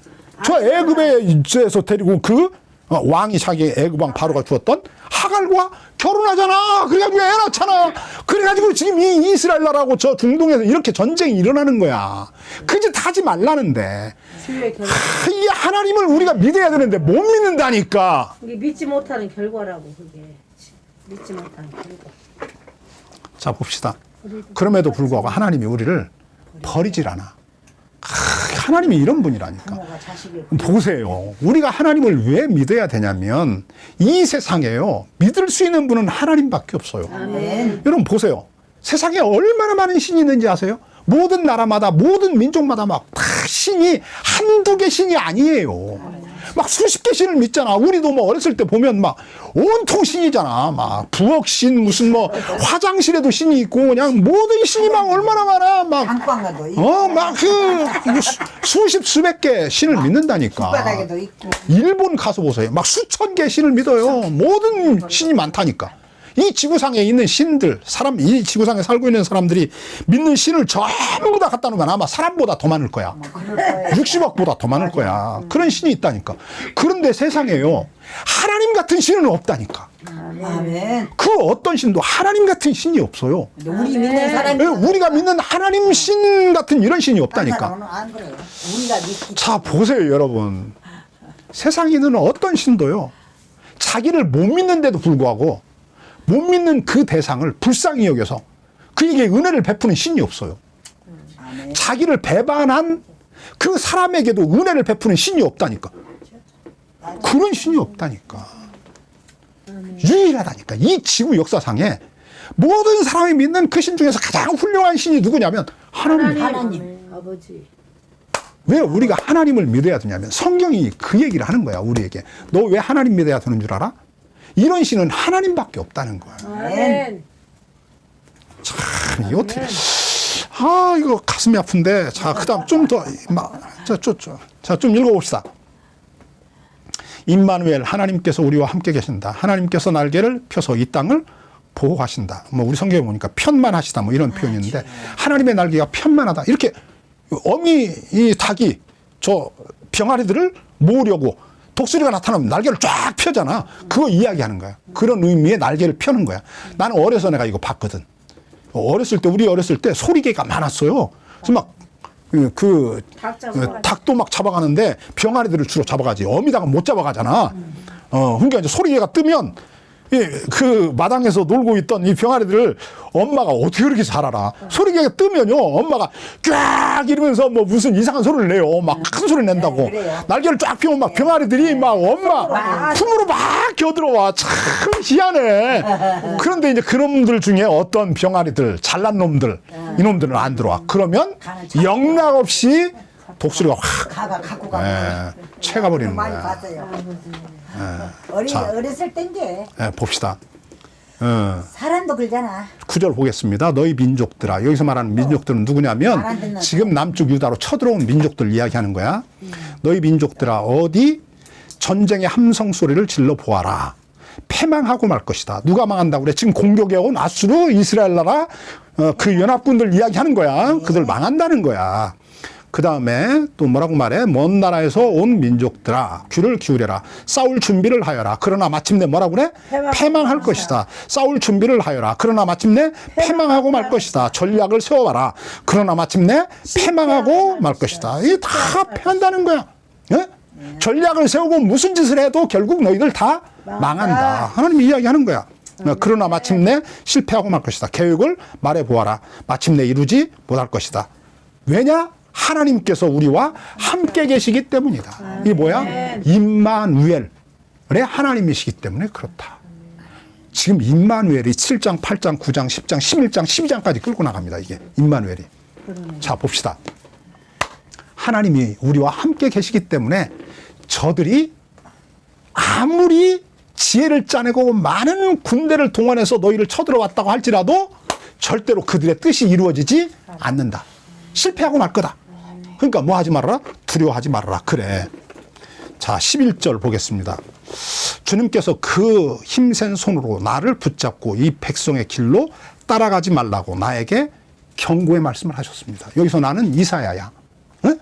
저 애굽에서 데리고 그 왕이 자기 애굽 왕 바로가 주었던 하갈과 결혼하잖아. 그래가지고 애 낳잖아. 그래가지고 지금 이 이스라엘 나라하고 저 중동에서 이렇게 전쟁이 일어나는 거야. 그 짓 하지 말라는데. 이게 하나님을 우리가 믿어야 되는데 못 믿는다니까. 이게 믿지 못하는 결과라고 그게. 믿지 못하는 결과. 자 봅시다. 그럼에도 불구하고 하나님이 우리를 버리질 않아. 하나님이 이런 분이라니까. 보세요. 우리가 하나님을 왜 믿어야 되냐면 이 세상에요. 믿을 수 있는 분은 하나님밖에 없어요. 아멘. 여러분 보세요. 세상에 얼마나 많은 신이 있는지 아세요? 모든 나라마다 모든 민족마다 막 다 신이 한두 개 신이 아니에요. 막 수십 개 신을 믿잖아. 우리도 뭐 어렸을 때 보면 막 온통 신이잖아. 막 부엌신 무슨 뭐 화장실에도 신이 있고 그냥 모든 신이 막 얼마나 많아. 막 안방가도 있고. 막 수십 수백 개 신을 믿는다니까. 바닥에도 있고. 일본 가서 보세요. 막 수천 개 신을 믿어요. 모든 신이 많다니까. 이 지구상에 있는 신들, 이 지구상에 살고 있는 사람들이 믿는 신을 전부 다 갖다 놓으면 아마 사람보다 더 많을 거야. 60억보다 더 많을 거야. 그런 신이 있다니까. 그런데 세상에요. 하나님 같은 신은 없다니까. 아멘. 그 어떤 신도 하나님 같은 신이 없어요. 우리 믿는 사람이 우리가 믿는 하나님 신 같은 이런 신이 없다니까. 안 그래요. 우리가 믿기. 자, 보세요, 여러분. 세상에 있는 어떤 신도요. 자기를 못 믿는데도 불구하고 못 믿는 그 대상을 불쌍히 여겨서 그에게 은혜를 베푸는 신이 없어요. 자기를 배반한 그 사람에게도 은혜를 베푸는 신이 없다니까. 그런 신이 없다니까. 유일하다니까. 이 지구 역사상에 모든 사람이 믿는 그 신 중에서 가장 훌륭한 신이 누구냐면 하나님. 하나님. 아버지. 왜 우리가 하나님을 믿어야 되냐면 성경이 그 얘기를 하는 거야, 우리에게. 너 왜 하나님 믿어야 되는 줄 알아? 이런 신은 하나님밖에 없다는 거야. 아멘. 참, 이거 어떻게. 이거 가슴이 아픈데. 자, 그 다음 좀 더, 좀 읽어봅시다. 임마누엘, 하나님께서 우리와 함께 계신다. 하나님께서 날개를 펴서 이 땅을 보호하신다. 뭐, 우리 성경에 보니까 편만하시다. 뭐 이런 표현인데, 하나님의 날개가 편만하다. 이렇게 어미, 이 닭이 저 병아리들을 모으려고 독수리가 나타나면 날개를 쫙 펴잖아. 그거 이야기하는 거야. 그런 의미의 날개를 펴는 거야. 나는 어려서 내가 이거 봤거든. 우리 어렸을 때 소리개가 많았어요. 그래서 막, 닭도 막 잡아가는데 병아리들을 주로 잡아가지. 어미닭은 못 잡아가잖아. 그러니까 이제 소리개가 뜨면 그 마당에서 놀고 있던 이 병아리들을 엄마가 어떻게 그렇게 잘 알아? 소리개가 뜨면요, 엄마가 쫙 이러면서 뭐 무슨 이상한 소리를 내요. 막 큰 소리 낸다고. 날개를 쫙 펴면 막 병아리들이 막 엄마 품으로 막 겨들어와. 참 희한해. 그런데 이제 그놈들 중에 어떤 병아리들, 잘난 놈들, 이놈들은 안 들어와. 그러면 영락없이 독수리가 확 갖고 가고. 채가버리는 많이 거야. 봤어요. 자. 어렸을 땐게 봅시다. 사람도 그러잖아. 9절 보겠습니다. 너희 민족들아. 여기서 말하는 민족들은 누구냐면 지금 남쪽 유다로 쳐들어온 민족들 이야기하는 거야. 너희 민족들아, 어디 전쟁의 함성 소리를 질러 보아라. 패망하고 말 것이다. 누가 망한다고 그래? 지금 공격해 온 아수르, 이스라엘 나라 그 연합군들 이야기하는 거야. 그들 망한다는 거야. 그 다음에 또 뭐라고 말해? 먼 나라에서 온 민족들아, 귀를 기울여라. 싸울 준비를 하여라. 그러나 마침내 뭐라고 그래? 패망할 것이다. 싸울 준비를 하여라. 그러나 마침내 패망하고 말 것이다. 전략을 세워봐라. 그러나 마침내 패망하고 말 것이다. 이게 다 패한다는 거야. 예? 전략을 세우고 무슨 짓을 해도 결국 너희들 다 망한다. 하나님이 이야기하는 거야. 그러나 마침내 실패하고 말 것이다. 계획을 말해보아라. 마침내 이루지 못할 것이다. 왜냐? 하나님께서 우리와 함께 계시기 때문이다. 이게 뭐야? 임마누엘의 하나님이시기 때문에 그렇다. 지금 임마누엘이 7장, 8장, 9장, 10장, 11장, 12장까지 끌고 나갑니다. 이게 임마누엘이. 자, 봅시다. 하나님이 우리와 함께 계시기 때문에 저들이 아무리 지혜를 짜내고 많은 군대를 동원해서 너희를 쳐들어왔다고 할지라도 절대로 그들의 뜻이 이루어지지 않는다. 실패하고 말 거다. 그러니까 뭐 하지 말아라? 두려워하지 말아라. 그래. 자, 11절 보겠습니다. 주님께서 그 힘센 손으로 나를 붙잡고 이 백성의 길로 따라가지 말라고 나에게 경고의 말씀을 하셨습니다. 여기서 나는 이사야야. 응?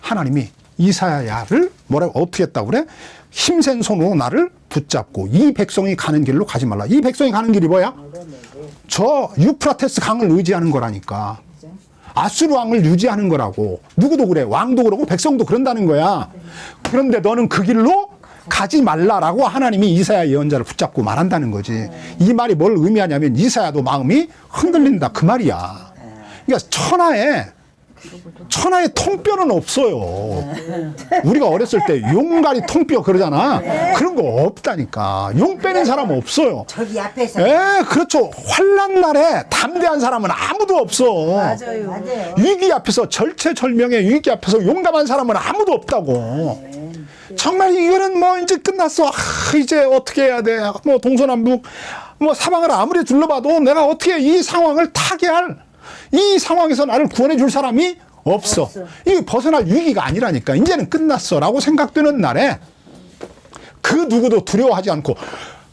하나님이 이사야를 뭐라고 어떻게 했다고 그래? 힘센 손으로 나를 붙잡고 이 백성이 가는 길로 가지 말라. 이 백성이 가는 길이 뭐야? 저 유프라테스 강을 의지하는 거라니까. 아수르 왕을 유지하는 거라고. 누구도 그래. 왕도 그러고 백성도 그런다는 거야. 그런데 너는 그 길로 가지 말라라고 하나님이 이사야 예언자를 붙잡고 말한다는 거지. 이 말이 뭘 의미하냐면 이사야도 마음이 흔들린다 그 말이야. 그러니까 천하에 통뼈는 없어요. 우리가 어렸을 때 용가리 통뼈 그러잖아. 그런 거 없다니까. 용 빼는 사람 없어요. 저기 앞에서. 그렇죠. 환난 날에 담대한 사람은 아무도 없어. 맞아요. 위기 앞에서 절체절명의 위기 앞에서 용감한 사람은 아무도 없다고. 정말 이거는 뭐 이제 끝났어. 이제 어떻게 해야 돼? 뭐 동서남북 뭐 사방을 아무리 둘러봐도 내가 어떻게 이 상황을 타개할, 이 상황에서 나를 구원해 줄 사람이 없어. 이게 벗어날 위기가 아니라니까. 이제는 끝났어라고 생각되는 날에 그 누구도 두려워하지 않고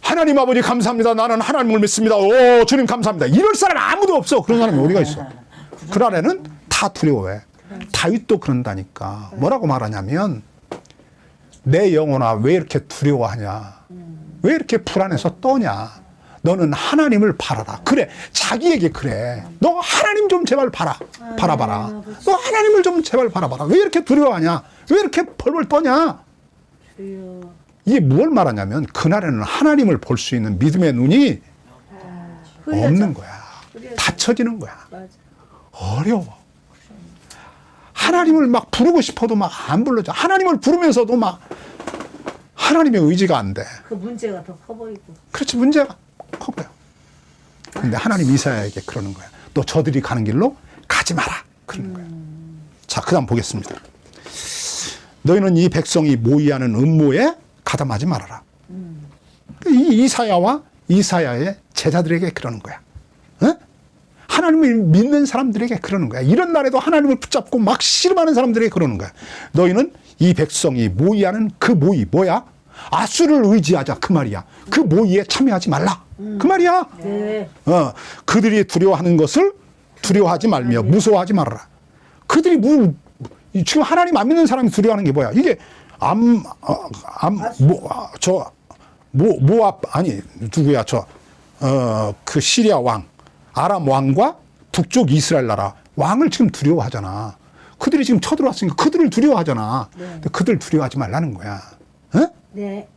하나님 아버지 감사합니다. 나는 하나님을 믿습니다. 오 주님 감사합니다. 이럴 사람 아무도 없어. 그런 사람이 어디가 있어. 그 날에는 다 두려워해. 다윗도 그런다니까. 뭐라고 말하냐면 내 영혼아 왜 이렇게 두려워하냐. 왜 이렇게 불안해서 떠냐. 너는 하나님을 바라라. 그래 자기에게 그래. 너 하나님 좀 제발 바라봐라. 너 하나님을 좀 제발 바라봐라. 왜 이렇게 두려워하냐. 왜 이렇게 벌벌 떠냐. 이게 뭘 말하냐면 그날에는 하나님을 볼 수 있는 믿음의 눈이 없는 거야. 닫혀지는 거야. 어려워. 하나님을 막 부르고 싶어도 막 안 불러져. 하나님을 부르면서도 막 하나님의 의지가 안 돼. 그 문제가 더 커 보이고. 그렇지 문제가 커 보여. 근데 하나님 이사야에게 그러는 거야. 너 저들이 가는 길로 가지 마라. 그러는 거야. 자, 그 다음 보겠습니다. 너희는 이 백성이 모의하는 음모에 가담하지 말아라. 이 이사야와 이사야의 제자들에게 그러는 거야. 어? 하나님을 믿는 사람들에게 그러는 거야. 이런 날에도 하나님을 붙잡고 막 씨름하는 사람들에게 그러는 거야. 너희는 이 백성이 모의하는 그 모의 뭐야? 아수를 의지하자 그 말이야. 그 모의에 참여하지 말라 그 말이야. 네. 그들이 두려워하는 것을 두려워하지 말며 무서워하지 말아라. 그들이 지금 하나님 안 믿는 사람이 두려워하는 게 뭐야? 이게 모압 아니 누구야 그 시리아 왕 아람 왕과 북쪽 이스라엘 나라 왕을 지금 두려워하잖아. 그들이 지금 쳐들어왔으니까 그들을 두려워하잖아. 네. 근데 그들 두려워하지 말라는 거야. 어? 네.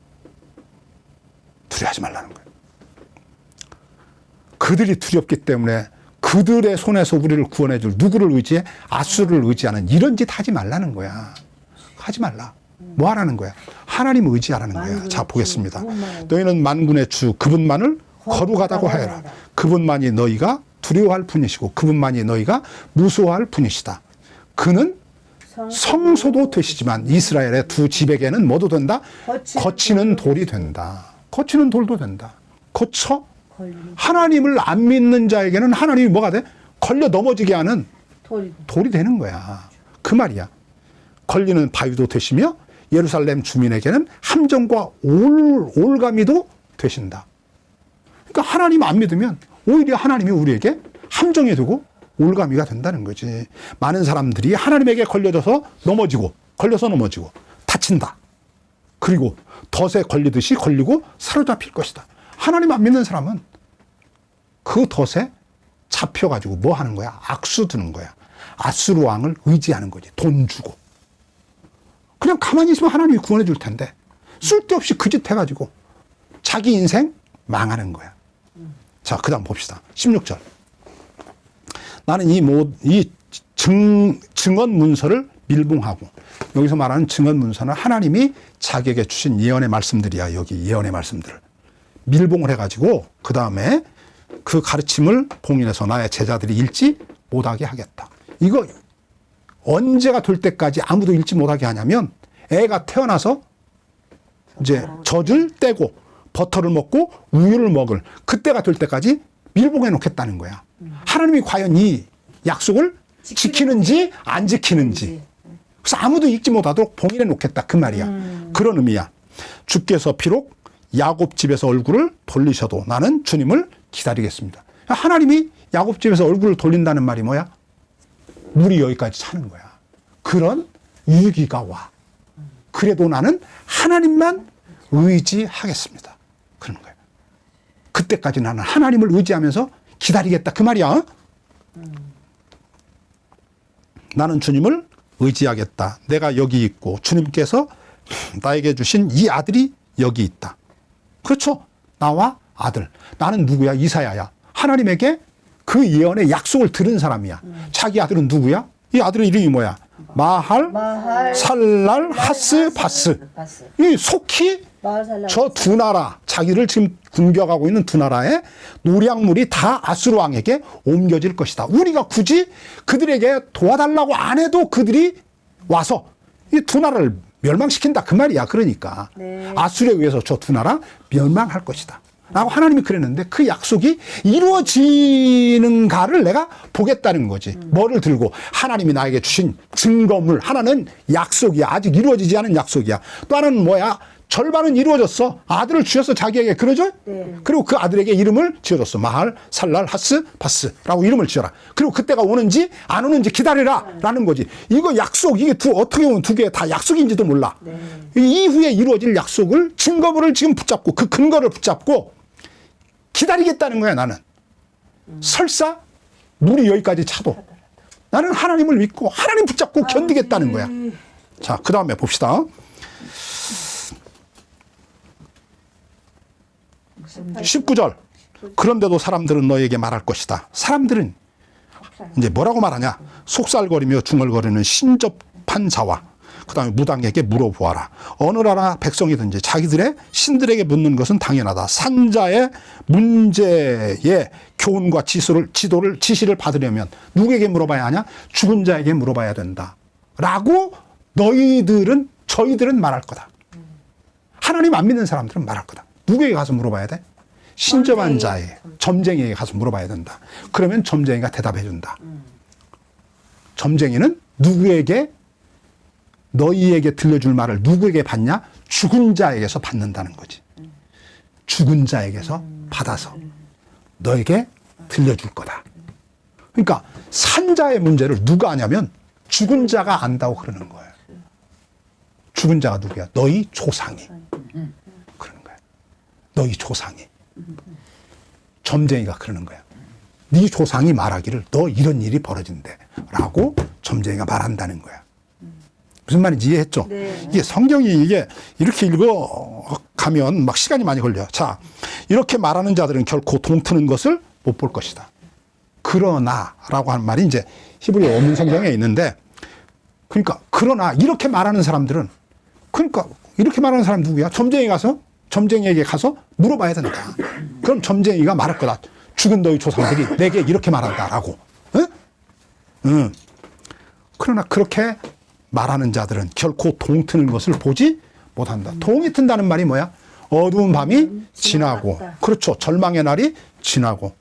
두려워하지 말라는 거야. 그들이 두렵기 때문에 그들의 손에서 우리를 구원해 줄 누구를 의지해? 아수를 의지하는 이런 짓 하지 말라는 거야. 하지 말라. 뭐 하라는 거야? 하나님을 의지하라는 거야. 자, 보겠습니다. 너희는 만군의 주 그분만을 거룩하다고 하여라. 그분만이 너희가 두려워할 분이시고 그분만이 너희가 무서워할 분이시다. 그는 성소도 되시지만 이스라엘의 두 집에게는 뭐도 된다? 거치는 돌이 된다. 거치는 돌도 된다. 거쳐 하나님을 안 믿는 자에게는 하나님이 뭐가 돼? 걸려 넘어지게 하는 돌이 되는 거야. 그 말이야. 걸리는 바위도 되시며 예루살렘 주민에게는 함정과 올가미도 되신다. 그러니까 하나님 안 믿으면 오히려 하나님이 우리에게 함정이 되고 올가미가 된다는 거지. 많은 사람들이 하나님에게 걸려서 넘어지고 다친다. 그리고 덫에 걸리듯이 걸리고 사로잡힐 것이다. 하나님 안 믿는 사람은 그 덫에 잡혀가지고 뭐 하는 거야? 악수 드는 거야. 아수르 왕을 의지하는 거지. 돈 주고. 그냥 가만히 있으면 하나님이 구원해 줄 텐데 쓸데없이 그 짓 해가지고 자기 인생 망하는 거야. 자, 그 다음 봅시다. 16절. 나는 이 증언 문서를 밀봉하고, 여기서 말하는 증언 문서는 하나님이 자기에게 주신 예언의 말씀들이야. 여기 예언의 말씀들을 밀봉을 해가지고 그 다음에 그 가르침을 봉인해서 나의 제자들이 읽지 못하게 하겠다. 이거 언제가 될 때까지 아무도 읽지 못하게 하냐면 애가 태어나서 이제 젖을 떼고 버터를 먹고 우유를 먹을 그때가 될 때까지 밀봉해 놓겠다는 거야. 하나님이 과연 이 약속을 지키는지 안 지키는지. 그래서 아무도 읽지 못하도록 봉인해 놓겠다 그 말이야. 그런 의미야. 주께서 비록 야곱 집에서 얼굴을 돌리셔도 나는 주님을 기다리겠습니다. 하나님이 야곱 집에서 얼굴을 돌린다는 말이 뭐야? 물이 여기까지 차는 거야. 그런 위기가 와. 그래도 나는 하나님만 의지하겠습니다. 그런 거예요. 그때까지 나는 하나님을 의지하면서 기다리겠다 그 말이야. 나는 주님을 의지하겠다. 내가 여기 있고 주님께서 나에게 주신 이 아들이 여기 있다. 그렇죠. 나와 아들. 나는 누구야? 이사야야. 하나님에게 그 예언의 약속을 들은 사람이야. 자기 아들은 누구야? 이 아들의 이름이 뭐야? 마할, 살랄, 하스, 바스. 이 속히 저 두 나라, 자기를 지금 공격하고 있는 두 나라의 노략물이 다 아수르 왕에게 옮겨질 것이다. 우리가 굳이 그들에게 도와달라고 안 해도 그들이 와서 이 두 나라를 멸망시킨다 그 말이야. 그러니까 네. 아수르에 의해서 저 두 나라 멸망할 것이다 라고 하나님이 그랬는데 그 약속이 이루어지는가를 내가 보겠다는 거지. 뭐를 들고? 하나님이 나에게 주신 증거물. 하나는 약속이야. 아직 이루어지지 않은 약속이야. 또 하나는 뭐야? 절반은 이루어졌어. 아들을 주셔서 자기에게, 그러죠? 네. 그리고 그 아들에게 이름을 지어줬어. 마할, 살랄, 하스, 바스라고 이름을 지어라. 그리고 그때가 오는지 안 오는지 기다리라 라는 거지. 이거 약속, 이게 어떻게 보면 두 개 다 약속인지도 몰라. 네. 이후에 이루어질 약속을, 증거물을 지금 붙잡고 그 근거를 붙잡고 기다리겠다는 거야, 나는. 설사 물이 여기까지 차도 나는 하나님을 믿고 하나님 붙잡고 견디겠다는 거야. 자, 그 다음에 봅시다. 19절. 그런데도 사람들은 너에게 말할 것이다. 사람들은 이제 뭐라고 말하냐? 속살거리며 중얼거리는 신접한 자와 그 다음에 무당에게 물어보아라. 어느 나라 백성이든지 자기들의 신들에게 묻는 것은 당연하다. 산자의 문제의 교훈과 지시를 받으려면 누구에게 물어봐야 하냐? 죽은 자에게 물어봐야 된다. 라고 저희들은 말할 거다. 하나님 안 믿는 사람들은 말할 거다. 누구에게 가서 물어봐야 돼? 신접한 자에, 점쟁이에게 가서 물어봐야 된다. 그러면 점쟁이가 대답해 준다. 점쟁이는 누구에게, 너희에게 들려줄 말을 누구에게 받냐? 죽은 자에게서 받는다는 거지. 죽은 자에게서 받아서 너에게 들려줄 거다. 그러니까 산자의 문제를 누가 아냐면 죽은 자가 안다고 그러는 거예요. 죽은 자가 누구야? 너희 조상이. 그러는 거야. 너희 조상이. 점쟁이가 그러는 거야. 네 조상이 말하기를 너 이런 일이 벌어진대 라고 점쟁이가 말한다는 거야. 무슨 말인지 이해했죠? 네. 이게 성경이 이게 이렇게 읽어가면 막 시간이 많이 걸려요. 자, 이렇게 말하는 자들은 결코 동트는 것을 못 볼 것이다. 그러나 라고 하는 말이 이제 히브리 원문 성경에 있는데, 그러니까 그러나 이렇게 말하는 사람들은, 그러니까 이렇게 말하는 사람 누구야? 점쟁이에게 가서 물어봐야 된다. 그럼 점쟁이가 말할 거다. 죽은 너희 조상들이 내게 이렇게 말한다라고. 응? 응. 그러나 그렇게 말하는 자들은 결코 동트는 것을 보지 못한다. 동이 튼다는 말이 뭐야? 어두운 밤이 지나고. 지나갔다. 그렇죠. 절망의 날이 지나고.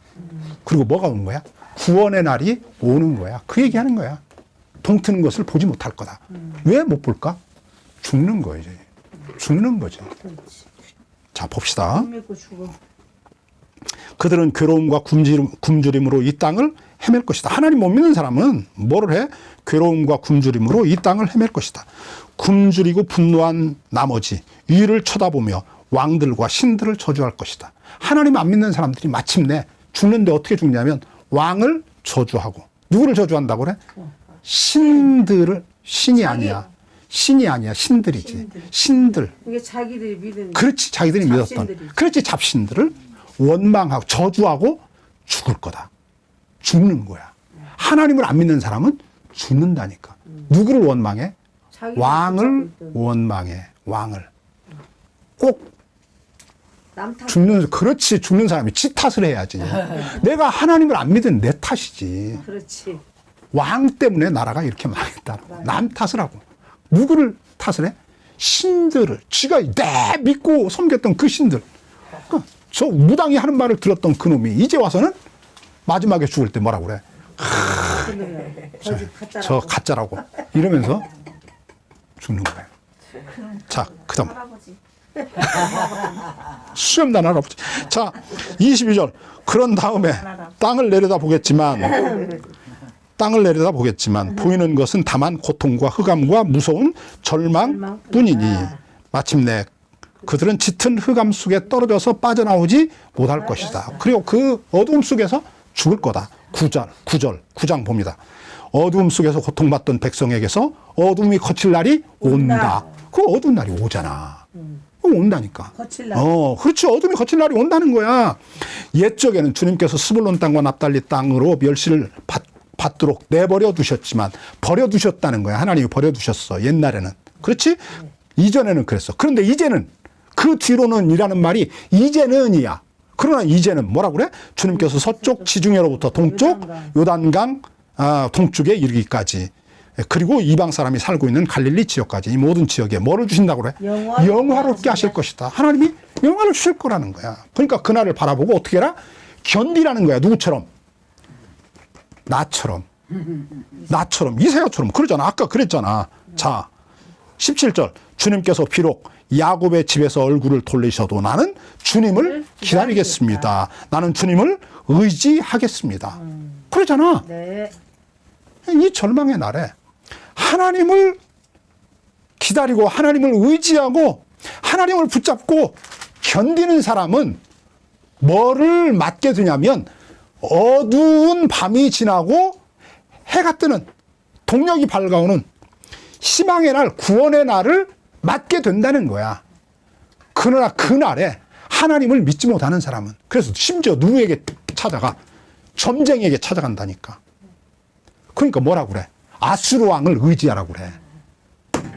그리고 뭐가 오는 거야? 구원의 날이 오는 거야. 그 얘기하는 거야. 동트는 것을 보지 못할 거다. 왜 못 볼까? 죽는 거예요. 이제. 죽는 거죠. 자, 봅시다. 믿고 죽어. 그들은 괴로움과 굶주림으로 이 땅을 헤맬 것이다. 하나님 못 믿는 사람은 뭐를 해? 괴로움과 굶주림으로 이 땅을 헤맬 것이다. 굶주리고 분노한 나머지 위를 쳐다보며 왕들과 신들을 저주할 것이다. 하나님 안 믿는 사람들이 마침내 죽는데 어떻게 죽냐면 왕을 저주하고. 누구를 저주한다고 그래? 신들을. 신이 아니야. 신이 아니야. 신들이지. 신들. 이게 자기들이 믿은. 그렇지. 자기들이 믿었던. 잡신들이지. 그렇지. 잡신들을 원망하고 저주하고 죽을 거다. 죽는 거야. 하나님을 안 믿는 사람은 죽는다니까. 누구를 원망해? 자기들 왕을 붙잡고 있던. 원망해. 왕을. 꼭 남 탓. 그렇지. 죽는 사람이 지 탓을 해야지. 내가 하나님을 안 믿은 내 탓이지. 그렇지. 왕 때문에 나라가 이렇게 망했다고. 남 탓을 하고. 누구를 탓을 해? 신들을. 지가 내 믿고 섬겼던 그 신들. 저 무당이 하는 말을 들었던 그놈이 이제 와서는 마지막에 죽을 때 뭐라고 그래? 거짓 가짜라고. 저 가짜라고. 이러면서 죽는 거예요. 자, 그 다음. 수염난 할아버지. 자, 22절. 그런 다음에 땅을 내려다 보겠지만 보이는 것은 다만 고통과 흑암과 무서운 절망뿐이니 마침내 그들은 짙은 흑암 속에 떨어져서 빠져나오지 못할 것이다. 그리고 그 어두움 속에서 죽을 거다. 9장 봅니다. 어두움 속에서 고통받던 백성에게서 어둠이 거칠 날이 온다. 그 어두운 날이 오잖아. 그럼 온다니까. 거칠 날. 그렇지. 어둠이 거칠 날이 온다는 거야. 옛적에는 주님께서 스불론 땅과 납달리 땅으로 멸시를 받도록 내버려 두셨지만 버려두셨다는 거야. 하나님이 버려두셨어. 옛날에는. 그렇지? 이전에는 그랬어. 그런데 이제는 그 뒤로는 이라는 말이 이제는이야. 그러나 이제는 뭐라고 그래? 주님께서 서쪽 지중해로부터 동쪽 요단강 동쪽에 이르기까지 그리고 이방 사람이 살고 있는 갈릴리 지역까지 이 모든 지역에 뭐를 주신다고 그래? 영화롭게 하실 것이다. 하나님이 영화를 주실 거라는 거야. 그러니까 그날을 바라보고 어떻게 해라? 견디라는 거야. 누구처럼? 나처럼. 이사야처럼. 그러잖아. 아까 그랬잖아. 자, 17절. 주님께서 비록 야곱의 집에서 얼굴을 돌리셔도 나는 주님을 기다리겠습니다. 나는 주님을 의지하겠습니다. 그러잖아. 네. 이 절망의 날에 하나님을 기다리고 하나님을 의지하고 하나님을 붙잡고 견디는 사람은 뭐를 맞게 되냐면 어두운 밤이 지나고 해가 뜨는 동력이 밝아오는 희망의 날, 구원의 날을 맞게 된다는 거야. 그러나 그날에 하나님을 믿지 못하는 사람은 그래서 심지어 누구에게 찾아가? 점쟁이에게 찾아간다니까. 그러니까 뭐라고 그래? 아수르 왕을 의지하라고 그래.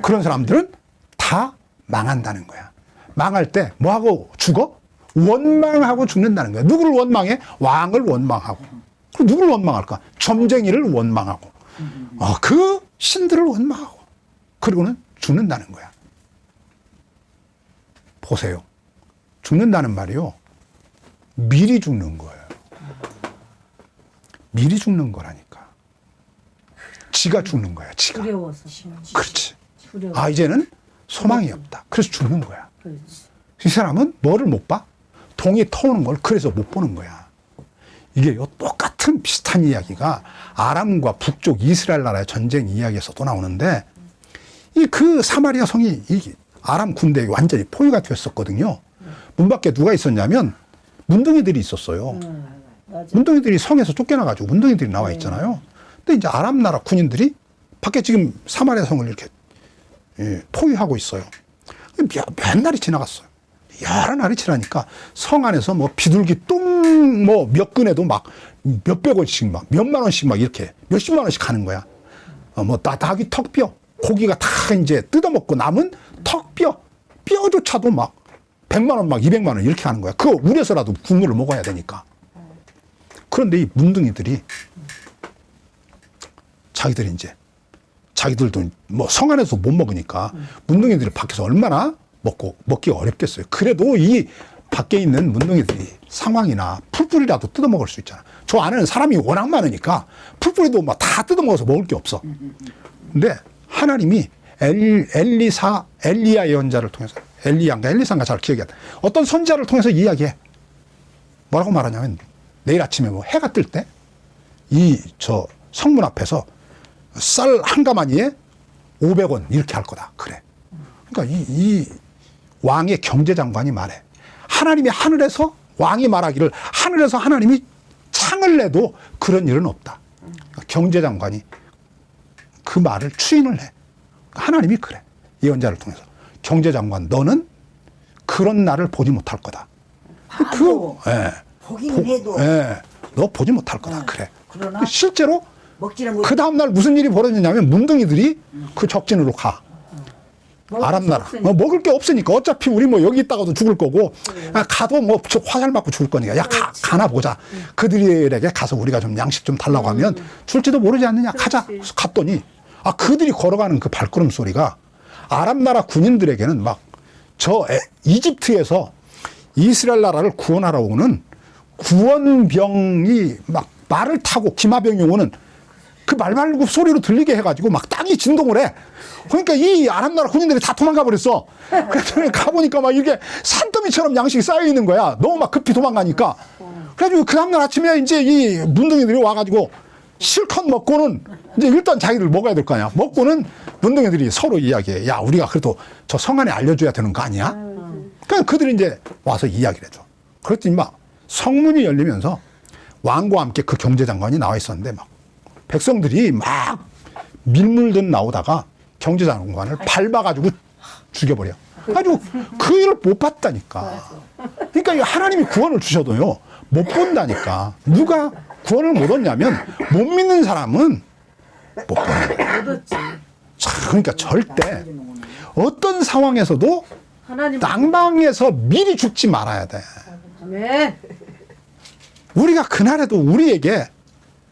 그런 사람들은 다 망한다는 거야. 망할 때 뭐하고 죽어? 원망하고 죽는다는 거야. 누구를 원망해? 왕을 원망하고. 그럼 누구를 원망할까? 점쟁이를 원망하고. 그 신들을 원망하고. 그리고는 죽는다는 거야. 보세요. 죽는다는 말이요. 미리 죽는 거예요. 미리 죽는 거라니까. 지가 죽는 거야, 지가. 두려워서. 그렇지. 두려워. 이제는 소망이 없다. 그래서 죽는 거야. 그렇지. 이 사람은 뭐를 못 봐? 동이 터오는 걸 그래서 못 보는 거야. 이게 똑같은 비슷한 이야기가 아람과 북쪽 이스라엘 나라의 전쟁 이야기에서도 나오는데 그 사마리아 성이 이 아람 군대에 완전히 포위가 됐었거든요. 문 밖에 누가 있었냐면 문둥이들이 있었어요. 맞아. 문둥이들이 성에서 쫓겨나가지고 문둥이들이 나와 있잖아요. 근데 이제 아람 나라 군인들이 밖에 지금 사마리아 성을 이렇게 포위하고 있어요. 몇 날이 지나갔어요. 여러 날이 지나니까 성 안에서 뭐 비둘기 똥 뭐 몇 근에도 막 몇백 원씩 막 몇만 원씩 막 이렇게 몇십만 원씩 가는 거야. 뭐 닭이 턱뼈, 고기가 다 이제 뜯어먹고 남은 턱뼈, 뼈조차도 막 100만 원 막 200만 원 이렇게 하는 거야. 그거 우려서라도 국물을 먹어야 되니까. 그런데 이 문둥이들이 자기들이 이제 자기들도 뭐 성 안에서 못 먹으니까 문둥이들이 밖에서 얼마나 먹기가 어렵겠어요. 그래도 이 밖에 있는 문둥이들이 상황이나 풀뿌리라도 뜯어먹을 수 있잖아. 저 안에는 사람이 워낙 많으니까 풀뿌리도 막 다 뜯어먹어서 먹을 게 없어. 근데 하나님이 엘리야 예언자를 통해서 엘리사인가 잘 기억이 안 나. 어떤 선지자를 통해서 이야기해. 뭐라고 말하냐면 내일 아침에 뭐 해가 뜰 때 저 성문 앞에서 쌀 한 가마니에 500원 이렇게 할 거다. 그래. 그러니까 이 왕의 경제장관이 말해. 하나님이 하늘에서 왕이 말하기를 하늘에서 하나님이 창을 내도 그런 일은 없다. 그러니까 경제장관이 그 말을 추인을 해. 하나님이 그래. 예언자를 통해서. 경제장관 너는 그런 날을 보지 못할 거다. 보기는 해도 너 보지 못할 거다. 그래. 그러나 실제로 먹지는 못. 그 다음날 무슨 일이 벌어지냐면 문둥이들이 그 적진으로 가. 아람 나라. 먹을 게 없으니까 어차피 우리 뭐 여기 있다가도 죽을 거고 가도 뭐 화살 맞고 죽을 거니까 가나 보자. 그들에게 가서 우리가 좀 양식 좀 달라고 하면 줄지도 모르지 않느냐. 가자. 그래서 갔더니 그들이 걸어가는 그 발걸음 소리가 아람 나라 군인들에게는 막 이집트에서 이스라엘 나라를 구원하러 오는 구원병이 막 말을 타고 기마병이 오는 그 말발굽 소리로 들리게 해가지고 막 땅이 진동을 해. 그러니까 이 아람 나라 군인들이 다 도망가 버렸어. 그랬더니 가보니까 막 이렇게 산더미처럼 양식이 쌓여 있는 거야. 너무 막 급히 도망가니까. 그래가지고 그 다음날 아침에 이제 이 문둥이들이 와가지고 실컷 먹고는 이제 일단 자기들 먹어야 될 거 아니야. 먹고는 문둥이들이 서로 이야기해. 야, 우리가 그래도 저 성 안에 알려줘야 되는 거 아니야? 그러니까 그들이 이제 와서 이야기를 해줘. 그랬더니 막 성문이 열리면서 왕과 함께 그 경제장관이 나와 있었는데 막 백성들이 막 밀물듯 나오다가 경제장관을 밟아가지고 죽여버려. 가지고 그 일을 못 봤다니까. 그러니까 이 하나님이 구원을 주셔도요 못 본다니까. 누가 구원을 못 얻냐면 못 믿는 사람은 못 보는 거야. 못 얻지. 그러니까 절대 어떤 상황에서도 하나님. 낭망에서 미리 죽지 말아야 돼. 아멘. 우리가 그날에도 우리에게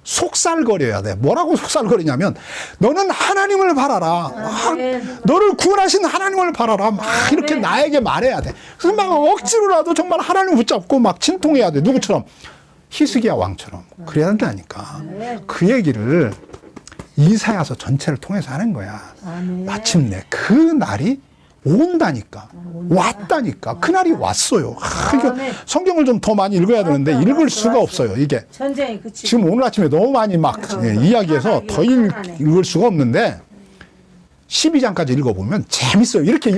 속살거려야 돼. 뭐라고 속살거리냐면 너는 하나님을 바라라. 아멘. 너를 구원하신 하나님을 바라라. 막 이렇게 아멘. 나에게 말해야 돼. 그래서 막 억지로라도 정말 하나님을 붙잡고 막 진통해야 돼. 누구처럼? 히스기야 왕처럼. 그래야 된다니까. 그 얘기를 이사야서 전체를 통해서 하는 거야. 아멘. 마침내 그 날이 온다니까. 왔다니까. 그 날이 왔어요. 이거 아멘. 성경을 좀 더 많이 읽어야 되는데 맞다, 읽을 맞다, 수가 맞다. 없어요. 이게. 전쟁이 그치. 지금 오늘 아침에 너무 많이 막 이야기해서 더 읽을 수가 없는데 12장까지 읽어보면 재밌어요. 이렇게